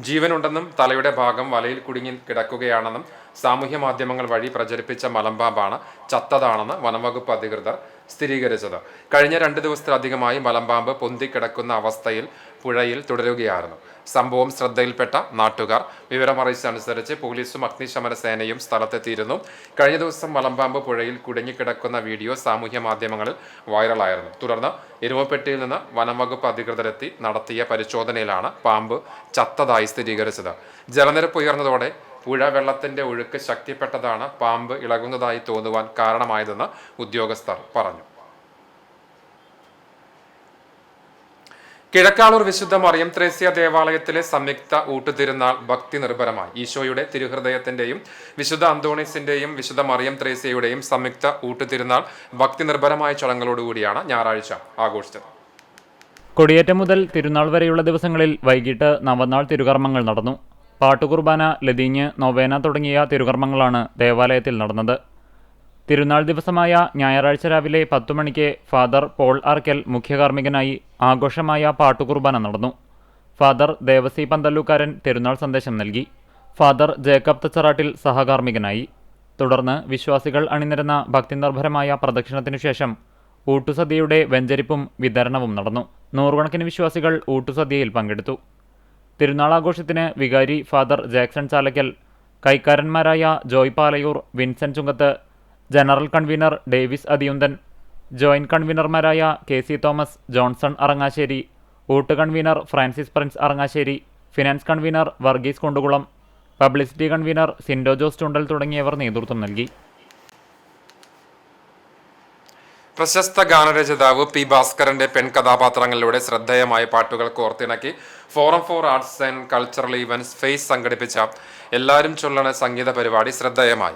ജീവനുണ്ടെന്നും തലയുടെ ഭാഗം വലയിൽ കുടുങ്ങി കിടക്കുകയാണെന്നും സാമൂഹ്യ മാധ്യമങ്ങൾ വഴി പ്രചരിപ്പിച്ച മലമ്പാമ്പാണ് ചത്തതാണെന്ന് വനംവകുപ്പ് അധികൃതർ സ്ഥിരീകരിച്ചത്. കഴിഞ്ഞ 2 ദിവസത്തിലധികമായി മലമ്പാമ്പ് പൊന്തിക്കിടക്കുന്ന അവസ്ഥയിൽ പുഴയിൽ തുടരുകയായിരുന്നു. സംഭവം ശ്രദ്ധയിൽപ്പെട്ട നാട്ടുകാർ വിവരമറിയിച്ചനുസരിച്ച് പോലീസും അഗ്നിശമന സേനയും സ്ഥലത്തെത്തിയിരുന്നു. കഴിഞ്ഞ ദിവസം മലമ്പാമ്പ് പുഴയിൽ കുടുങ്ങിക്കിടക്കുന്ന വീഡിയോ സാമൂഹ്യ മാധ്യമങ്ങളിൽ വൈറലായിരുന്നു. തുടർന്ന് എരുമപ്പെട്ടിയിൽ നിന്ന് വനംവകുപ്പ് അധികൃതരെത്തി നടത്തിയ പരിശോധനയിലാണ് പാമ്പ് ചത്തതായി സ്ഥിരീകരിച്ചത്. ജലനിരപ്പ് ഉയർന്നതോടെ പുഴ വെള്ളത്തിന്റെ ഒഴുക്ക് ശക്തിപ്പെട്ടതാണ് പാമ്പ് ഇളകുന്നതായി തോന്നുവാൻ കാരണമായതെന്ന് ഉദ്യോഗസ്ഥർ പറഞ്ഞു. കിഴക്കാളൂർ വിശുദ്ധ മറിയം ത്രേസ്യ ദേവാലയത്തിലെ സംയുക്ത ഊട്ടുതിരുനാൾ ഭക്തി നിർഭരമായി. ഈശോയുടെ തിരുഹൃദയത്തിന്റെയും വിശുദ്ധ അന്തോണീസിന്റെയും വിശുദ്ധ മറിയം ത്രേസ്യയുടെയും സംയുക്ത ഊട്ടുതിരുനാൾ ഭക്തി നിർഭരമായ ചടങ്ങുകളോടുകൂടിയാണ് ഞായറാഴ്ച ആഘോഷിച്ചത്. കൊടിയേറ്റം മുതൽ തിരുനാൾ വരെയുള്ള ദിവസങ്ങളിൽ വൈകിട്ട് നവനാൾ തിരുകർമ്മങ്ങൾ നടന്നു. പാട്ടുകുർബാന, ലതീഞ്ഞ്, നൊവേന തുടങ്ങിയ തിരുകർമ്മങ്ങളാണ് ദേവാലയത്തിൽ നടന്നത്. തിരുനാൾ ദിവസമായ ഞായറാഴ്ച രാവിലെ 10 മണിക്ക് ഫാദർ പോൾ അർക്കൽ മുഖ്യകാർമ്മികനായി ആഘോഷമായ പാട്ടുകുർബാന നടന്നു. ഫാദർ ദേവസി പന്തല്ലൂക്കാരൻ തിരുനാൾ സന്ദേശം നൽകി. ഫാദർ ജേക്കബ് തച്ചറാട്ടിൽ സഹകാർമ്മികനായി. തുടർന്ന് വിശ്വാസികൾ അണിനിരന്ന ഭക്തിനിർഭരമായ പ്രദക്ഷിണത്തിനു ശേഷം ഊട്ടുസദ്യയുടെ വെഞ്ചരിപ്പും വിതരണവും നടന്നു. 100 കണക്കിന് വിശ്വാസികൾ ഊട്ടുസദ്യയിൽ പങ്കെടുത്തു. തിരുനാളാഘോഷത്തിന് വികാരി ഫാദർ ജാക്സൺ ചാലക്കൽ, കൈക്കാരന്മാരായ Joy Palayur, Vincent Chunkath, general convener Davis Athiyunthan, joint കൺവീനർമാരായ KC തോമസ്, ജോൺസൺ അറങ്ങാശ്ശേരി, ഊട്ട് convener Francis Prince Arangassery, finance convener Varghese Kondukulam, publicity convener Sindo Jose Chundal തുടങ്ങിയവർ നേതൃത്വം നൽകി. പ്രശസ്ത ഗാനരചയിതാവ് പി ഭാസ്കരന്റെ പെൺകഥാപാത്രങ്ങളിലൂടെ ശ്രദ്ധേയമായ പാട്ടുകൾ കോർത്തിണക്കി forum for arts and cultural events FACE സംഘടിപ്പിച്ച എല്ലാവരും ചൊല്ലണ സംഗീത പരിപാടി ശ്രദ്ധേയമായി.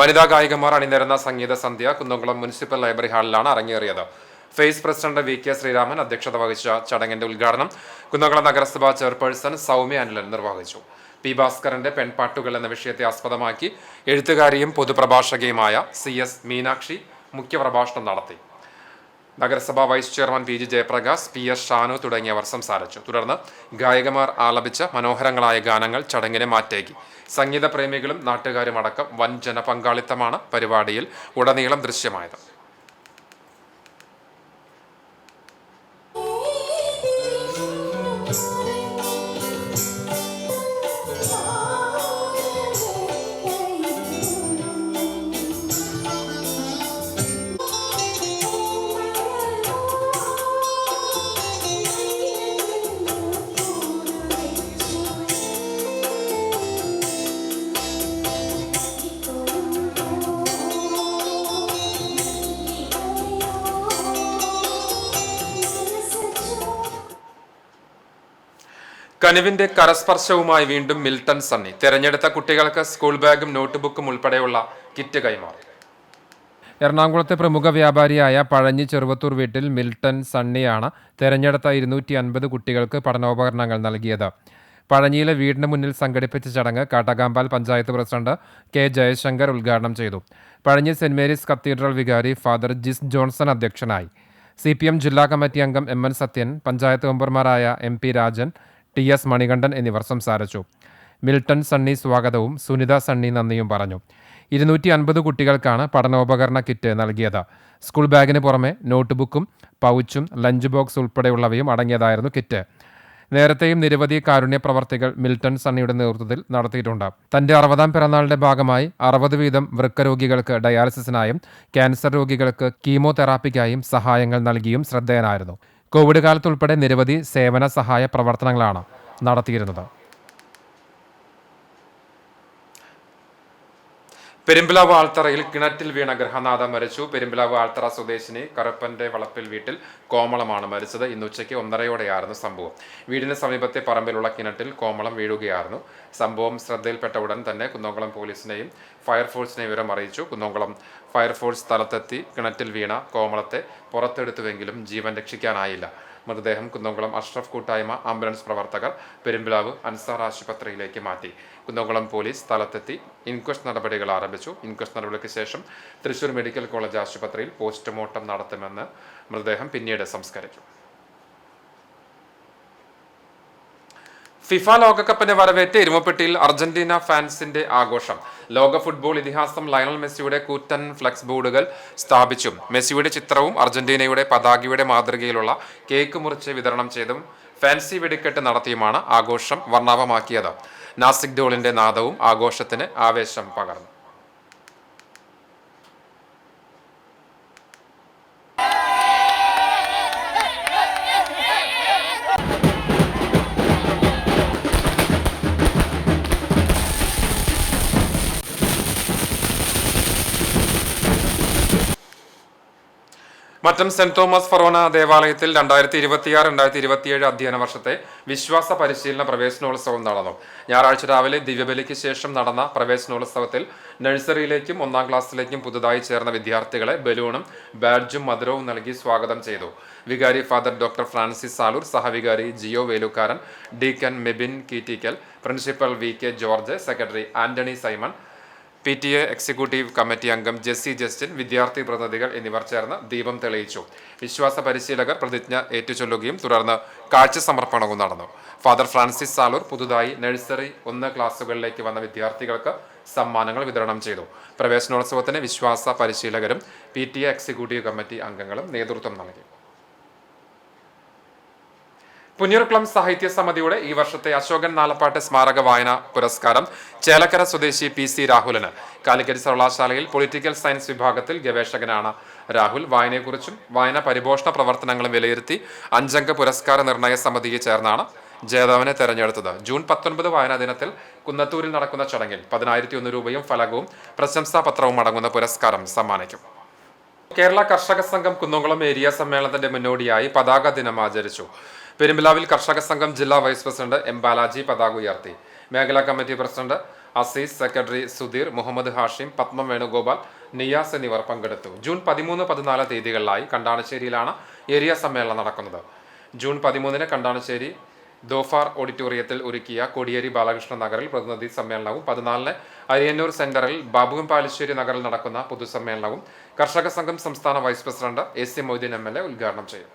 വനിതാ ഗായികമാർ അണിനിരന്ന സംഗീത സന്ധ്യ കുന്നംകുളം മുനിസിപ്പൽ ലൈബ്രറി ഹാളിലാണ് അരങ്ങേറിയത്. ഫേസ് പ്രസിഡന്റ് VK ശ്രീരാമൻ അധ്യക്ഷത വഹിച്ച ചടങ്ങിന്റെ ഉദ്ഘാടനം കുന്നംകുളം നഗരസഭാ ചെയർപേഴ്സൺ സൗമ്യ അനിലൻ നിർവഹിച്ചു. പി ഭാസ്കരന്റെ പെൺപാട്ടുകൾ എന്ന വിഷയത്തെ ആസ്പദമാക്കി എഴുത്തുകാരിയും പൊതുപ്രഭാഷകയുമായ CS മീനാക്ഷി മുഖ്യപ്രഭാഷണം നടത്തി. നഗരസഭാ vice chairman PG Jayaprakash, PS Shanu തുടങ്ങിയവർ സംസാരിച്ചു. തുടർന്ന് ഗായകമാർ ആലപിച്ച മനോഹരങ്ങളായ ഗാനങ്ങൾ ചടങ്ങിനെ മാറ്റേകി. സംഗീത പ്രേമികളും നാട്ടുകാരും അടക്കം വൻ ജനപങ്കാളിത്തമാണ് പരിപാടിയിൽ ഉടനീളം ദൃശ്യമായത്. കനിവിന്റെ കരസ്പർശവുമായി വീണ്ടും മിൽട്ടൺ സണ്ണി. തെരഞ്ഞെടുത്ത കുട്ടികൾക്ക് സ്കൂൾ ബാഗും നോട്ട് ബുക്കും ഉൾപ്പെടെയുള്ള കിറ്റ് കൈമാറി. എറണാകുളത്തെ പ്രമുഖ വ്യാപാരിയായ പഴഞ്ഞി ചെറുവത്തൂർ വീട്ടിൽ മിൽട്ടൺ സണ്ണിയാണ് തെരഞ്ഞെടുത്ത 250 കുട്ടികൾക്ക് പഠനോപകരണങ്ങൾ നൽകിയത്. പഴഞ്ഞിയിലെ വീടിന് മുന്നിൽ സംഘടിപ്പിച്ച ചടങ്ങ് കാട്ടകാമ്പാൽ പഞ്ചായത്ത് പ്രസിഡന്റ് K ജയശങ്കർ ഉദ്ഘാടനം ചെയ്തു. പഴഞ്ഞി സെന്റ് മേരീസ് കത്തീഡ്രൽ വികാരി ഫാദർ ജിസ് ജോൺസൺ അധ്യക്ഷനായി. CPM ജില്ലാ കമ്മിറ്റി അംഗം MN സത്യൻ, പഞ്ചായത്ത് മെമ്പർമാരായ MP രാജൻ, TS മണികണ്ഠൻ എന്നിവർ സംസാരിച്ചു. മിൽട്ടൺ സണ്ണി സ്വാഗതവും സുനിത സണ്ണി നന്ദിയും പറഞ്ഞു. 250 കുട്ടികൾക്കാണ് പഠനോപകരണ കിറ്റ് നൽകിയത്. സ്കൂൾ ബാഗിന് പുറമെ നോട്ട് ബുക്കും പൗച്ചും ലഞ്ച് ബോക്സ് ഉൾപ്പെടെയുള്ളവയും അടങ്ങിയതായിരുന്നു കിറ്റ്. നേരത്തെയും നിരവധി കാരുണ്യ പ്രവർത്തികൾ മിൽട്ടൺ സണ്ണിയുടെ നേതൃത്വത്തിൽ നടത്തിയിട്ടുണ്ട്. തന്റെ 60ാം പിറന്നാളിന്റെ ഭാഗമായി 60 വീതം വൃക്കരോഗികൾക്ക് ഡയാലിസിസിനായും ക്യാൻസർ രോഗികൾക്ക് കീമോതെറാപ്പിക്കായും സഹായങ്ങൾ നൽകിയും ശ്രദ്ധേയനായിരുന്നു. കോവിഡ് കാലത്തുൾപ്പെടെ നിരവധി സേവന സഹായ പ്രവർത്തനങ്ങളാണ് നടത്തിയിരുന്നത്. പെരുമ്പിലാവ് ആൾത്തറയിൽ കിണറ്റിൽ വീണ ഗൃഹനാഥ മരിച്ചു. പെരുമ്പിലാവ് ആൾത്തറ സ്വദേശിനി കറുപ്പന്റെ വളപ്പിൽ വീട്ടിൽ കോമളമാണ് മരിച്ചത്. ഇന്ന് ഉച്ചയ്ക്ക് 1:30യോടെയായിരുന്നു സംഭവം. വീടിന് സമീപത്തെ പറമ്പിലുള്ള കിണറ്റിൽ കോമളം വീഴുകയായിരുന്നു. സംഭവം ശ്രദ്ധയിൽപ്പെട്ട ഉടൻ തന്നെ കുന്നംകുളം പോലീസിനെയും ഫയർഫോഴ്സിനെയും വിവരം അറിയിച്ചു. കുന്നംകുളം ഫയർഫോഴ്സ് സ്ഥലത്തെത്തി കിണറ്റിൽ വീണ കോമളത്തെ പുറത്തെടുത്തുവെങ്കിലും ജീവൻ രക്ഷിക്കാനായില്ല. മൃതദേഹം കുന്നംകുളം അഷ്റഫ് കൂട്ടായ്മ ആംബുലൻസ് പ്രവർത്തകർ പെരുമ്പിലാവ് അൻസാർ ആശുപത്രിയിലേക്ക് മാറ്റി. കുന്നംകുളം പോലീസ് സ്ഥലത്തെത്തി ഇൻക്വസ്റ്റ് നടപടികൾ ആരംഭിച്ചു. ഇൻക്വസ്റ്റ് നടപടിക്ക് ശേഷം തൃശൂർ മെഡിക്കൽ കോളേജ് ആശുപത്രിയിൽ പോസ്റ്റ്മോർട്ടം നടത്തുമെന്ന് മൃതദേഹം പിന്നീട് സംസ്കരിക്കും. ഫിഫ ലോകകപ്പിനെ വരവേറ്റ് ഇരുമപ്പെട്ടിയിൽ അർജന്റീന ഫാൻസിന്റെ ആഘോഷം. ലോക ഫുട്ബോൾ ഇതിഹാസം ലയണൽ മെസ്സിയുടെ കൂറ്റൻ ഫ്ലെക്സ് ബോർഡുകൾ സ്ഥാപിച്ചും മെസ്സിയുടെ ചിത്രവും അർജന്റീനയുടെ പതാകയുടെ മാതൃകയിലുള്ള കേക്ക് മുറിച്ച് വിതരണം ചെയ്തും ഫാൻസി വെടിക്കെട്ട് നടത്തിയുമാണ് ആഘോഷം വർണ്ണാഭമാക്കിയത്. നാസിക് ഡോളിന്റെ നാദവും ആഘോഷത്തിന് ആവേശം പകർന്നു. മറ്റം സെന്റ് തോമസ് ഫൊറോന ദേവാലയത്തിൽ 2026-2027 അധ്യയന വർഷത്തെ വിശ്വാസ പരിശീലന പ്രവേശനോത്സവം നടന്നു. ഞായറാഴ്ച രാവിലെ ദിവ്യബലിക്ക് ശേഷം നടന്ന പ്രവേശനോത്സവത്തിൽ നഴ്സറിയിലേക്കും 1ാം ക്ലാസ്സിലേക്കും പുതുതായി ചേർന്ന വിദ്യാർത്ഥികളെ ബലൂണും ബാഡ്ജും മധുരവും നൽകി സ്വാഗതം ചെയ്തു. വികാരി ഫാദർ ഡോക്ടർ ഫ്രാൻസിസ് സാലൂർ, സഹവികാരി Geo Velukkaran, deacon Mebin Keettikkal, principal VK George, secretary Antony Simon, PTA executive committee അംഗം ജെസ്സി ജസ്റ്റിൻ, വിദ്യാർത്ഥി പ്രതിനിധികൾ എന്നിവർ ചേർന്ന് ദീപം തെളിയിച്ചു. വിശ്വാസ പരിശീലകർ പ്രതിജ്ഞ ഏറ്റുചൊല്ലുകയും തുടർന്ന് കാഴ്ച സമർപ്പണവും നടന്നു. ഫാദർ ഫ്രാൻസിസ് സാലൂർ പുതുതായി നഴ്സറി 1 ക്ലാസുകളിലേക്ക് വന്ന വിദ്യാർത്ഥികൾക്ക് സമ്മാനങ്ങൾ വിതരണം ചെയ്തു. പ്രവേശനോത്സവത്തിന് വിശ്വാസ പരിശീലകരും PTA എക്സിക്യൂട്ടീവ് കമ്മിറ്റി അംഗങ്ങളും നേതൃത്വം നൽകി. പുന്നൂർക്കുളം സാഹിത്യ സമിതിയുടെ ഈ വർഷത്തെ അശോകൻ നാലപ്പാട്ട് സ്മാരക വായന പുരസ്കാരം ചേലക്കര സ്വദേശി PC രാഹുലിന്. കാലിക്കറ്റ് സർവകലാശാലയിൽ പൊളിറ്റിക്കൽ സയൻസ് വിഭാഗത്തിൽ ഗവേഷകനാണ് രാഹുൽ. വായനയെക്കുറിച്ചും വായന പരിപോഷണ പ്രവർത്തനങ്ങളും വിലയിരുത്തി 5-അംഗ പുരസ്കാര നിർണയ സമിതിയെ ചേർന്നാണ് ജേതാവിനെ തെരഞ്ഞെടുത്തത്. ജൂൺ 19 വായനാ ദിനത്തിൽ കുന്നത്തൂരിൽ നടക്കുന്ന ചടങ്ങിൽ 10,001 രൂപയും ഫലകവും പ്രശംസാപത്രവും അടങ്ങുന്ന പുരസ്കാരം സമ്മാനിക്കും. കേരള കർഷക സംഘം കുന്നംകുളം ഏരിയ സമ്മേളനത്തിന്റെ മുന്നോടിയായി പതാക ദിനം ആചരിച്ചു. പെരുമ്പിലാവിൽ കർഷക സംഘം ജില്ലാ വൈസ് പ്രസിഡന്റ് എം ബാലാജി പതാക ഉയർത്തി. മേഖലാ committee president Azeez, secretary Sudheer, Muhammad Hashim, Padmam Venugopal, Niyas എന്നിവർ പങ്കെടുത്തു. ജൂൺ 13-14 തീയതികളിലായി കണ്ടാണശ്ശേരിയിലാണ് ഏരിയ സമ്മേളനം നടക്കുന്നത്. ജൂൺ 13 കണ്ടാണശ്ശേരി ദോഫാർ ഓഡിറ്റോറിയത്തിൽ ഒരുക്കിയ കോടിയേരി ബാലകൃഷ്ണ നഗറിൽ പ്രതിനിധി സമ്മേളനവും 14 അരിയന്നൂർ സെന്ററിൽ ബാബുവും പാലശ്ശേരി നഗറിൽ നടക്കുന്ന പൊതുസമ്മേളനവും കർഷക സംഘം സംസ്ഥാന vice president AC Moideen MLA ഉദ്ഘാടനം ചെയ്യും.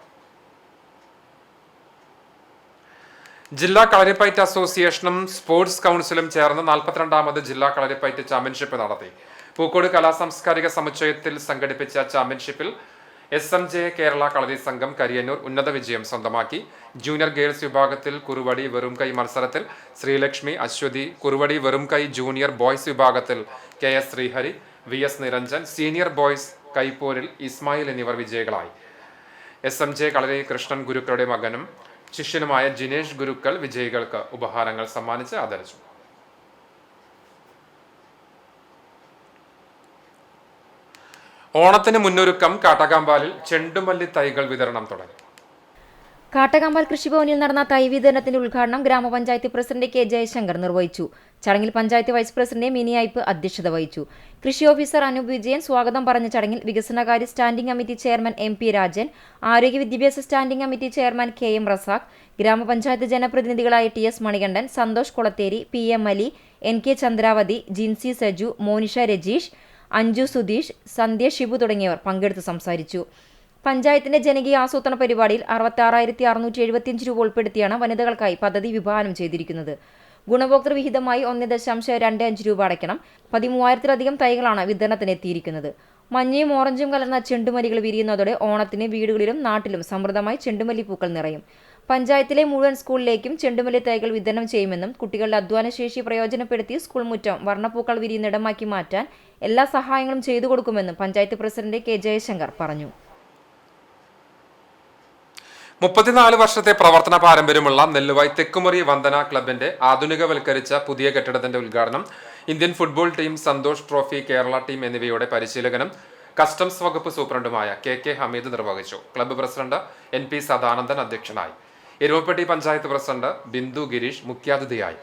ജില്ലാ കളരിപ്പയറ്റ് അസോസിയേഷനും സ്പോർട്സ് കൗൺസിലും ചേർന്ന് 42ാമത് ജില്ലാ കളരിപ്പയറ്റ് ചാമ്പ്യൻഷിപ്പ് നടത്തി. പൂക്കോട് കലാസാംസ്കാരിക സമുച്ചയത്തിൽ സംഘടിപ്പിച്ച ചാമ്പ്യൻഷിപ്പിൽ SMJ കേരള കളരി സംഘം കരിയന്നൂർ ഉന്നത വിജയം സ്വന്തമാക്കി. ജൂനിയർ ഗേൾസ് വിഭാഗത്തിൽ കുറുവടി വെറും കൈ മത്സരത്തിൽ ശ്രീലക്ഷ്മി, അശ്വതി, കുറുവടി വെറും കൈ ജൂനിയർ ബോയ്സ് വിഭാഗത്തിൽ KS Sreehari, VS Niranjan, senior boys കൈപ്പോരിൽ ഇസ്മായിൽ എന്നിവർ വിജയികളായി. SMJ കളരി കൃഷ്ണൻ ഗുരുക്കളുടെ മകനും ശിഷ്യനുമായ ജിനേഷ് ഗുരുക്കൾ വിജയികൾക്ക് ഉപഹാരങ്ങൾ സമ്മാനിച്ച് ആദരിച്ചു. ഓണത്തിന് മുന്നൊരുക്കം കാട്ടകാമ്പാലിൽ ചെണ്ടുമല്ലി തൈകൾ വിതരണം തുടങ്ങി. കാട്ടകാമ്പാൽ കൃഷിഭവനിൽ നടന്ന തൈ വിതരണത്തിന്റെ ഉദ്ഘാടനം ഗ്രാമപഞ്ചായത്ത് പ്രസിഡന്റ് K ജയശങ്കർ നിർവഹിച്ചു. ചടങ്ങിൽ പഞ്ചായത്ത് വൈസ് പ്രസിഡന്റ് മിനി ഐപ്പ് അധ്യക്ഷത വഹിച്ചു. കൃഷി ഓഫീസർ അനൂപ് വിജയൻ സ്വാഗതം പറഞ്ഞ ചടങ്ങിൽ വികസനകാര്യ standing committee chairman MP Rajan, ആരോഗ്യ വിദ്യാഭ്യാസ standing committee chairman KM Razak, ഗ്രാമപഞ്ചായത്ത് ജനപ്രതിനിധികളായ TS Manikandan, Santhosh കുളത്തേരി, PM Ali, NK Chandravati, Jincy Saju, Monisha Rajeesh, Anju Sudheesh, സന്ധ്യ ഷിബു തുടങ്ങിയവർ പങ്കെടുത്ത് സംസാരിച്ചു. പഞ്ചായത്തിന്റെ ജനകീയ ആസൂത്രണ പരിപാടിയിൽ 66,675 രൂപ ഉൾപ്പെടുത്തിയാണ് വനിതകൾക്കായി പദ്ധതി വിഭാവനം ചെയ്തിരിക്കുന്നത്. ഗുണഭോക്തൃ വിഹിതമായി 1.25 രൂപ അടയ്ക്കണം. 13,000-ലധികം തൈകളാണ് വിതരണത്തിന് എത്തിയിരിക്കുന്നത്. മഞ്ഞയും ഓറഞ്ചും കലർന്ന ചെണ്ടുമല്ലികൾ വിരിയുന്നതോടെ ഓണത്തിന് വീടുകളിലും നാട്ടിലും സമൃദ്ധമായി ചെണ്ടുമല്ലിപ്പൂക്കൾ നിറയും. പഞ്ചായത്തിലെ മുഴുവൻ സ്കൂളിലേക്കും ചെണ്ടുമല്ലി തൈകൾ വിതരണം ചെയ്യുമെന്നും കുട്ടികളുടെ അധ്വാനശേഷി പ്രയോജനപ്പെടുത്തി സ്കൂൾ മുറ്റം വർണ്ണപ്പൂക്കൾ വിരിയുന്നിടമാക്കി മാറ്റാൻ എല്ലാ സഹായങ്ങളും ചെയ്തു കൊടുക്കുമെന്നും പഞ്ചായത്ത് പ്രസിഡന്റ് K ജയശങ്കർ പറഞ്ഞു. 34 വർഷത്തെ പ്രവർത്തന പാരമ്പര്യമുള്ള നെല്ലുവായ് തെക്കുമുറി വന്ദന ക്ലബിന്റെ ആധുനികവൽക്കരിച്ച പുതിയ കെട്ടിടത്തിന്റെ ഉദ്ഘാടനം Indian football team, Santosh trophy Kerala team എന്നിവയുടെ പരിശീലകനും കസ്റ്റംസ് വകുപ്പ് സൂപ്രണ്ടുമായ KK ഹമീദ് നിർവഹിച്ചു. ക്ലബ്ബ് പ്രസിഡന്റ് NP സദാനന്ദൻ അധ്യക്ഷനായി. എരുമപ്പെട്ടി പഞ്ചായത്ത് പ്രസിഡന്റ് ബിന്ദു ഗിരീഷ് മുഖ്യാതിഥിയായി.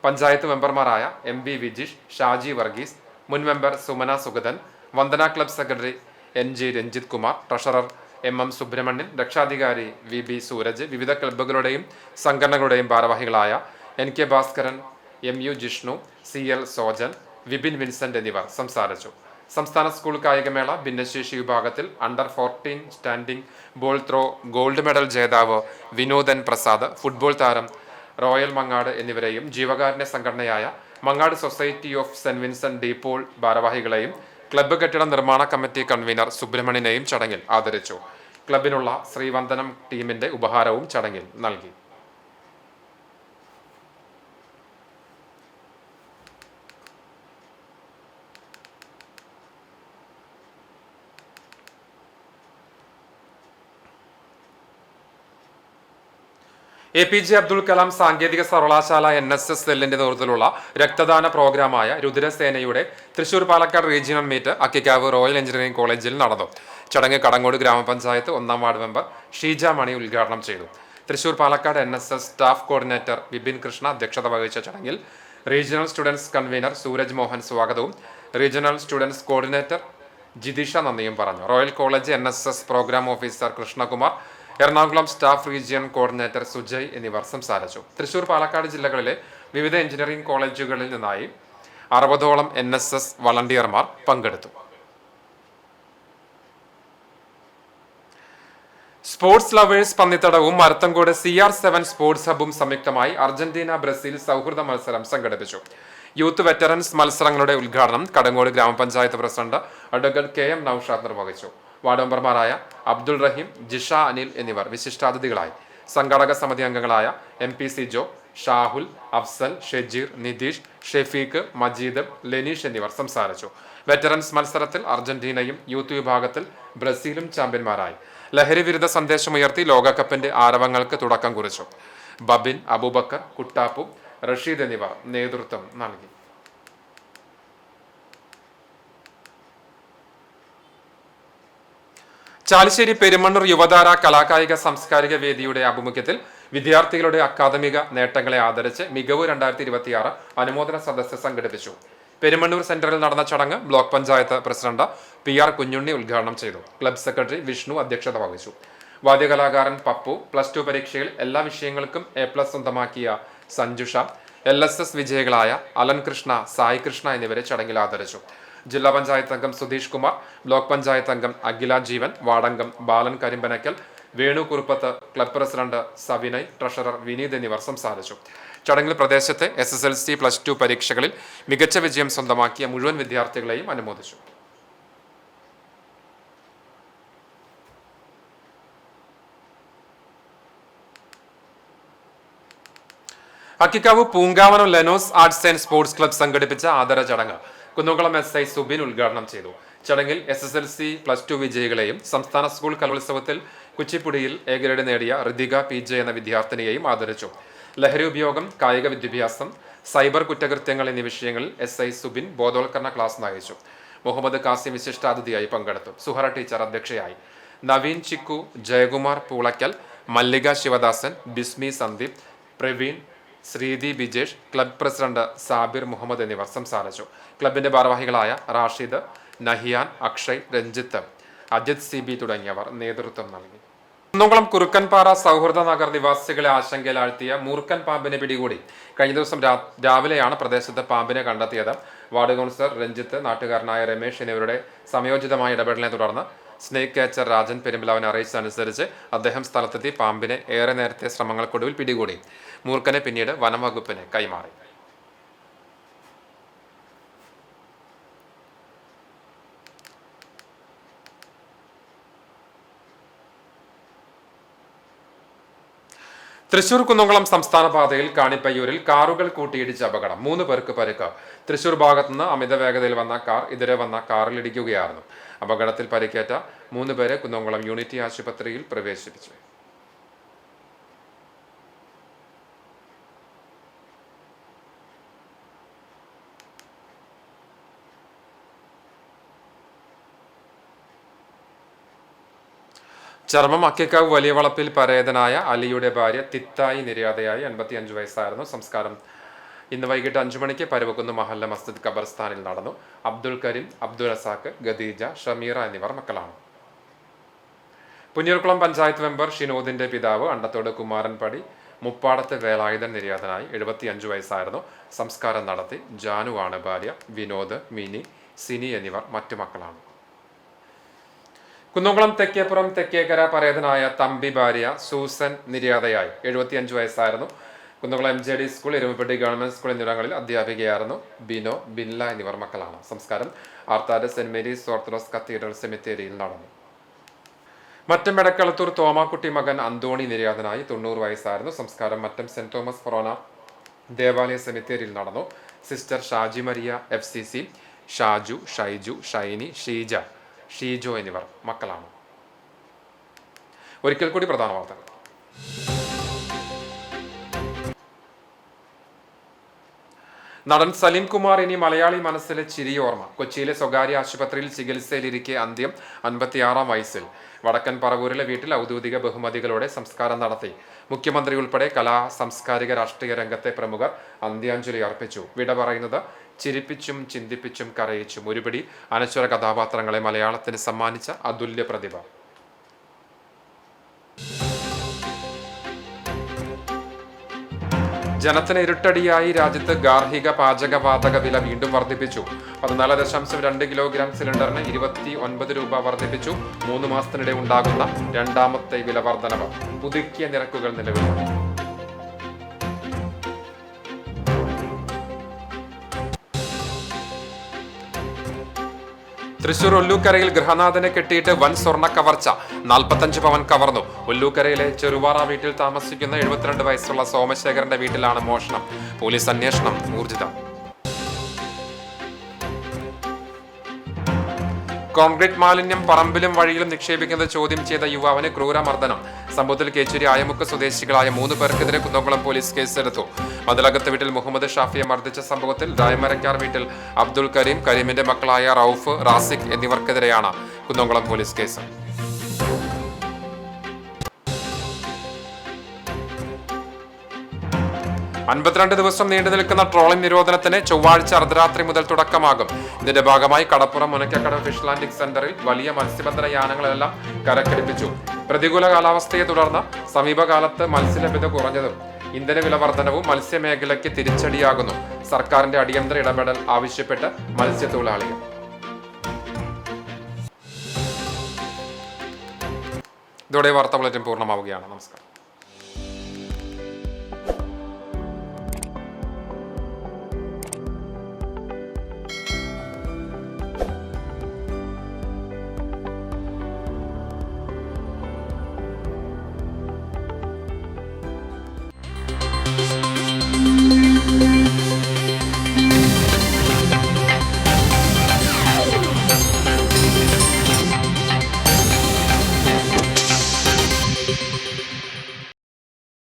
പഞ്ചായത്ത് മെമ്പർമാരായ MB വിജിഷ്, ഷാജി വർഗീസ്, മുൻ member Sumana Sugathan, Vandana club secretary NG Ranjith Kumar, treasurer MM Subrahmanyan, രക്ഷാധികാരി VB സൂരജ്, വിവിധ ക്ലബ്ബുകളുടെയും സംഘടനകളുടെയും ഭാരവാഹികളായ NK Bhaskaran, MU Jishnu, CL Sojan, Vipin Vincent എന്നിവർ സംസാരിച്ചു. സംസ്ഥാന സ്കൂൾ കായികമേള ഭിന്നശേഷി വിഭാഗത്തിൽ under 14 standing ball throw gold medal ജേതാവ് വിനോദൻ പ്രസാദ്, ഫുട്ബോൾ താരം റോയൽ മങ്ങാട് എന്നിവരെയും ജീവകാരുണ്യ സംഘടനയായ Mangad society of saint Vincent de Paul ഭാരവാഹികളെയും ക്ലബ്ബ് കെട്ടിട നിർമ്മാണ കമ്മിറ്റി കൺവീനർ സുബ്രഹ്മണ്യനെയും ചടങ്ങിൽ ആദരിച്ചു. ക്ലബിനുള്ള ശ്രീവന്ദനം ടീമിന്റെ ഉപഹാരവും ചടങ്ങിൽ നൽകി. APJ അബ്ദുൽ കലാം സാങ്കേതിക സർവകലാശാല NSS സെല്ലിന്റെ നേതൃത്വത്തിലുള്ള രക്തദാന പ്രോഗ്രാമായ രുദ്രസേനയുടെ Thrissur Palakkad regional meet Akkikkavu royal engineering കോളേജിൽ നടന്നു. ചടങ്ങ് കടങ്ങോട് ഗ്രാമപഞ്ചായത്ത് 1ാം വാർഡ് മെമ്പർ ഷീജ മണി ഉദ്ഘാടനം ചെയ്തു. Thrissur Palakkad NSS staff coordinator Vipin Krishna അധ്യക്ഷത വഹിച്ച ചടങ്ങിൽ regional students convener Suraj Mohan സ്വാഗതവും റീജിയണൽ സ്റ്റുഡൻസ് കോർഡിനേറ്റർ ജിതിഷ നന്ദിയും പറഞ്ഞു. Royal college NSS program officer Krishnakumar, Ernakulam staff region coordinator Sujay എന്നിവർ സംസാരിച്ചു. തൃശൂർ പാലക്കാട് ജില്ലകളിലെ വിവിധ എഞ്ചിനീയറിംഗ് കോളേജുകളിൽ നിന്നായി 60ഓളം NSS വളണ്ടിയർമാർ പങ്കെടുത്തു. സ്പോർട്സ് ലവേഴ്സ് പന്നിത്തടവും മരത്തങ്കോട് CR7 സ്പോർട്സ് ഹബും സംയുക്തമായി അർജന്റീന ബ്രസീൽ സൗഹൃദ മത്സരം സംഘടിപ്പിച്ചു. യൂത്ത് വെറ്ററൻസ് മത്സരങ്ങളുടെ ഉദ്ഘാടനം കടങ്ങോട് ഗ്രാമപഞ്ചായത്ത് പ്രസിഡന്റ് അഡ്വക്കേറ്റ് KM നൌഷാദ് നിർവഹിച്ചു. വാർഡ് മെമ്പർമാരായ അബ്ദുൾ റഹീം, ജിഷ അനിൽ എന്നിവർ വിശിഷ്ടാതിഥികളായി. സംഘാടക സമിതി അംഗങ്ങളായ MP സിജോ, ഷാഹുൽ, അഫ്സൽ, ഷെജീർ, നിതീഷ്, ഷെഫീഖ്, മജീദ്, ലെനീഷ് എന്നിവർ സംസാരിച്ചു. വെറ്ററൻസ് മത്സരത്തിൽ അർജന്റീനയും യൂത്ത് വിഭാഗത്തിൽ ബ്രസീലും ചാമ്പ്യന്മാരായി. ലഹരി വിരുദ്ധ സന്ദേശമുയർത്തി ലോകകപ്പിന്റെ ആരവങ്ങൾക്ക് തുടക്കം കുറിച്ചു. ബബിൻ, അബൂബക്കർ, കുട്ടാപ്പു, റഷീദ് എന്നിവർ നേതൃത്വം നൽകി. ചാലിശ്ശേരി പെരുമണ്ണൂർ യുവതാര കലാകായിക സാംസ്കാരിക വേദിയുടെ ആഭിമുഖ്യത്തിൽ വിദ്യാർത്ഥികളുടെ അക്കാദമിക നേട്ടങ്ങളെ ആദരിച്ച് മികവ് 2026 അനുമോദന സദസ്സ് സംഘടിപ്പിച്ചു. പെരുമണ്ണൂർ സെന്ററിൽ നടന്ന ചടങ്ങ് block panchayat president PR Kunjunni ഉദ്ഘാടനം ചെയ്തു. ക്ലബ് സെക്രട്ടറി വിഷ്ണു അധ്യക്ഷത വഹിച്ചു. വാദ്യകലാകാരൻ പപ്പു, +2 പരീക്ഷയിൽ എല്ലാ വിഷയങ്ങൾക്കും A+ സ്വന്തമാക്കിയ സഞ്ജുഷ, LSS വിജയികളായ അലൻ കൃഷ്ണ, സായി കൃഷ്ണ എന്നിവരെ ചടങ്ങിൽ ആദരിച്ചു. ജില്ലാ പഞ്ചായത്ത് അംഗം സുധീഷ് കുമാർ, ബ്ലോക്ക് പഞ്ചായത്ത് അംഗം അഖില ജീവൻ, വാർഡംഗം Balan Karimpanakkal, Venu Kuruppath, club president Savinay, treasurer Vineeth എന്നിവർ സംസാരിച്ചു. ചടങ്ങിൽ പ്രദേശത്തെ SSLC, +2 പരീക്ഷകളിൽ മികച്ച വിജയം സ്വന്തമാക്കിയ മുഴുവൻ വിദ്യാർത്ഥികളെയും അനുമോദിച്ചു. അക്കിക്കാവ് പൂങ്കാവനം ലെനോസ് ആർട്സ് ആൻഡ് സ്പോർട്സ് ക്ലബ് സംഘടിപ്പിച്ച ആദര ചടങ്ങ് കുന്നംകുളം SI സുബിൻ ഉദ്ഘാടനം ചെയ്തു. ചടങ്ങിൽ SSLC, +2 വിജയികളെയും സംസ്ഥാന സ്കൂൾ കലോത്സവത്തിൽ കുച്ചിപ്പുടിയിൽ A ഗ്രേഡ് നേടിയ ഋതിക PJ എന്ന വിദ്യാർത്ഥിനിയെയും ആദരിച്ചു. ലഹരി ഉപയോഗം, കായിക വിദ്യാഭ്യാസം, സൈബർ കുറ്റകൃത്യങ്ങൾ എന്നീ വിഷയങ്ങളിൽ SI സുബിൻ ബോധവൽക്കരണ ക്ലാസ് നയിച്ചു. മുഹമ്മദ് കാസിം വിശിഷ്ടാതിഥിയായി പങ്കെടുത്തു. സുഹറ ടീച്ചർ അധ്യക്ഷയായി. നവീൻ ചിക്കു, ജയകുമാർ പൂളക്കൽ, മല്ലിക ശിവദാസൻ, ബിസ്മി സന്ദീപ്, പ്രവീൺ, ശ്രീതി ബിജേഷ്, ക്ലബ് പ്രസിഡന്റ് സാബിർ മുഹമ്മദ് എന്നിവർ സംസാരിച്ചു. ക്ലബിന്റെ ഭാരവാഹികളായ റാഷിദ്, നഹിയാൻ, അക്ഷയ്, രഞ്ജിത്ത്, അജിത് CB തുടങ്ങിയവർ നേതൃത്വം നൽകി. കുന്നംകുളം കുറുക്കൻപാറ സൗഹൃദ നഗർ നിവാസികളെ ആശങ്കയിലാഴ്ത്തിയ മൂർഖൻ പാമ്പിനെ പിടികൂടി. കഴിഞ്ഞ ദിവസം രാവിലെയാണ് പ്രദേശത്ത് പാമ്പിനെ കണ്ടെത്തിയത്. വാർഡ് കൗൺസിലർ രഞ്ജിത്ത്, നാട്ടുകാരനായ രമേശ് എന്നിവരുടെ സമയോചിതമായ ഇടപെടലിനെ തുടർന്ന് സ്നേക് ക്യാച്ചർ രാജൻ പെരുമ്പിലാവിനെ അറിയിച്ചതനുസരിച്ച് അദ്ദേഹം സ്ഥലത്തെത്തി പാമ്പിനെ ഏറെ നേരത്തെ ശ്രമങ്ങൾക്കൊടുവിൽ പിടികൂടി. മൂർഖനെ പിന്നീട് വനം വകുപ്പിന് കൈമാറി. തൃശൂർ കുന്നംകുളം സംസ്ഥാന പാതയിൽ കാണിപ്പയ്യൂരിൽ കാറുകൾ കൂട്ടിയിടിച്ച അപകടം. 3 പേർക്ക് പരിക്ക്. തൃശൂർ ഭാഗത്തുനിന്ന് അമിത വേഗതയിൽ വന്ന കാർ എതിരെ വന്ന കാറിൽ ഇടിക്കുകയായിരുന്നു. അപകടത്തിൽ പരിക്കേറ്റ 3 പേരെ കുന്നംകുളം യൂണിറ്റി ആശുപത്രിയിൽ പ്രവേശിപ്പിച്ചു. ചർമ്മം അക്കിക്കാവ് വലിയ വളപ്പിൽ പരേതനായ അലിയുടെ ഭാര്യ തിത്തായി നിര്യാതയായി 55 വയസ്സായിരുന്നു. സംസ്കാരം ഇന്ന് വൈകിട്ട് 5 മണിക്ക് പരവക്കുന്ന് മഹല്ല മസ്ജിദ് ഖബർസ്ഥാനിൽ നടന്നു. അബ്ദുൽ കരീം, അബ്ദുൽ റസാഖ്, ഖദീജ, ഷമീറ എന്നിവർ മക്കളാണ്. പുന്നൂർക്കുളം പഞ്ചായത്ത് മെമ്പർ ഷിനോദിന്റെ പിതാവ് അണ്ടത്തോട് കുമാരൻപടി മുപ്പാടത്തെ വേലായുധൻ നിര്യാതനായി 75 വയസ്സായിരുന്നു. സംസ്കാരം നടത്തി. ജാനുവാണ് ഭാര്യ. വിനോദ്, മിനി, സിനി എന്നിവർ മറ്റു മക്കളാണ്. കുന്നംകുളം തെക്കേപ്പുറം തെക്കേക്കര പരേതനായ തമ്പി ഭാര്യ സൂസൻ നിര്യാതയായി 75 വയസ്സായിരുന്നു. Kunnamkulam MJD school, Erumappetty government school എന്നിവിടങ്ങളിൽ അധ്യാപികയായിരുന്നു. ബിനോ, ബിൻല എന്നിവർ മക്കളാണ്. സംസ്കാരം Arthat saint Mary's orthodox cathedral സെമിത്തേരിയിൽ നടന്നു. മറ്റം എടക്കളത്തൂർ തോമാക്കുട്ടി മകൻ അന്തോണി നിര്യാതനായി 90 വയസ്സായിരുന്നു. സംസ്കാരം മറ്റം സെന്റ് തോമസ് ഫൊറോന ദേവാലയ സെമിത്തേരിയിൽ നടന്നു. Sister Shaji Maria FCC, Shaju, Shaiju, Shiny, Sheeja, Sheejo എന്നിവർ മക്കളാണ്. ഒരിക്കൽ കൂടി പ്രധാന വാർത്തകൾ. നടൻ സലീം കുമാർ ഇനി മലയാളി മനസ്സിലെ ചിരിയോർമ്മ. കൊച്ചിയിലെ സ്വകാര്യ ആശുപത്രിയിൽ ചികിത്സയിലിരിക്കെ അന്ത്യം. 56-ാം വയസ്സിൽ. വടക്കൻ പറവൂരിലെ വീട്ടിൽ ഔദ്യോഗിക ബഹുമതികളോടെ സംസ്കാരം നടത്തി. മുഖ്യമന്ത്രി ഉൾപ്പെടെ കലാ, സാംസ്കാരിക, രാഷ്ട്രീയ രംഗത്തെ പ്രമുഖർ അന്ത്യാഞ്ജലി അർപ്പിച്ചു. വിട പറയുന്നത് ചിരിപ്പിച്ചും ചിന്തിപ്പിച്ചും കരയിച്ചും ഒരുപിടി അനശ്വര കഥാപാത്രങ്ങളെ മലയാളത്തിന് സമ്മാനിച്ച അതുല്യ പ്രതിഭ. ജനത്തിന് ഇരുട്ടടിയായി രാജ്യത്ത് ഗാർഹിക പാചകവാതക വില വീണ്ടും വർദ്ധിപ്പിച്ചു. 14.2 കിലോഗ്രാം സിലിണ്ടറിന് 29 രൂപ വർദ്ധിപ്പിച്ചു. 3 മാസത്തിനിടെ ഉണ്ടാകുന്ന 2ാമത്തെ വില വർധനവ്. പുതുക്കിയ നിരക്കുകൾ നിലവിൽ വന്നു. തൃശൂർ ഒല്ലൂക്കരയിൽ ഗൃഹനാഥനെ കെട്ടിയിട്ട് വൻ സ്വർണ്ണ കവർച്ച. 45 പവൻ കവർന്നു. ഒല്ലൂക്കരയിലെ ചെറുവാറ വീട്ടിൽ താമസിക്കുന്ന 72 വയസ്സുള്ള സോമശേഖരന്റെ വീട്ടിലാണ് മോഷണം. പോലീസ് അന്വേഷണം ഊർജിതം. കോൺക്രീറ്റ് മാലിന്യം പറമ്പിലും വഴിയിലും നിക്ഷേപിക്കുന്നത് ചോദ്യം ചെയ്ത യുവാവിന് ക്രൂരമർദ്ദനം. സംഭവത്തിൽ കേച്ചേരി ആയമുക്ക് സ്വദേശികളായ 3 പേർക്കെതിരെ കുന്നംകുളം പോലീസ് കേസെടുത്തു. മതിലകത്ത് വീട്ടിൽ മുഹമ്മദ് ഷാഫിയെ മർദ്ദിച്ച സംഭവത്തിൽ രായമരക്കാർ വീട്ടിൽ അബ്ദുൽ കരീം, കരീമിന്റെ മക്കളായ റൌഫ്, റാസിഖ് എന്നിവർക്കെതിരെയാണ് കുന്നംകുളം പോലീസ് കേസ്. 52 ദിവസം നീണ്ടു നിൽക്കുന്ന ട്രോളിംഗ് നിരോധനത്തിന് ചൊവ്വാഴ്ച അർദ്ധരാത്രി മുതൽ തുടക്കമാകും. ഇതിന്റെ ഭാഗമായി കടപ്പുറം മുനക്കക്കടവ് ഫിഷ് ലാൻഡിംഗ് സെന്ററിൽ വലിയ മത്സ്യബന്ധന യാനങ്ങളെല്ലാം കരക്കടിപ്പിച്ചു. പ്രതികൂല കാലാവസ്ഥയെ തുടർന്ന് സമീപകാലത്ത് മത്സ്യലഭ്യത കുറഞ്ഞതും ഇന്ധന വില വർധനവും മത്സ്യമേഖലയ്ക്ക് തിരിച്ചടിയാകുന്നു. സർക്കാരിന്റെ അടിയന്തര ഇടപെടൽ ആവശ്യപ്പെട്ട് മത്സ്യത്തൊഴിലാളികൾ. ഇതോടെ വാർത്താ ബുള്ളറ്റിൻ പൂർണ്ണമാവുകയാണ്. നമസ്കാരം.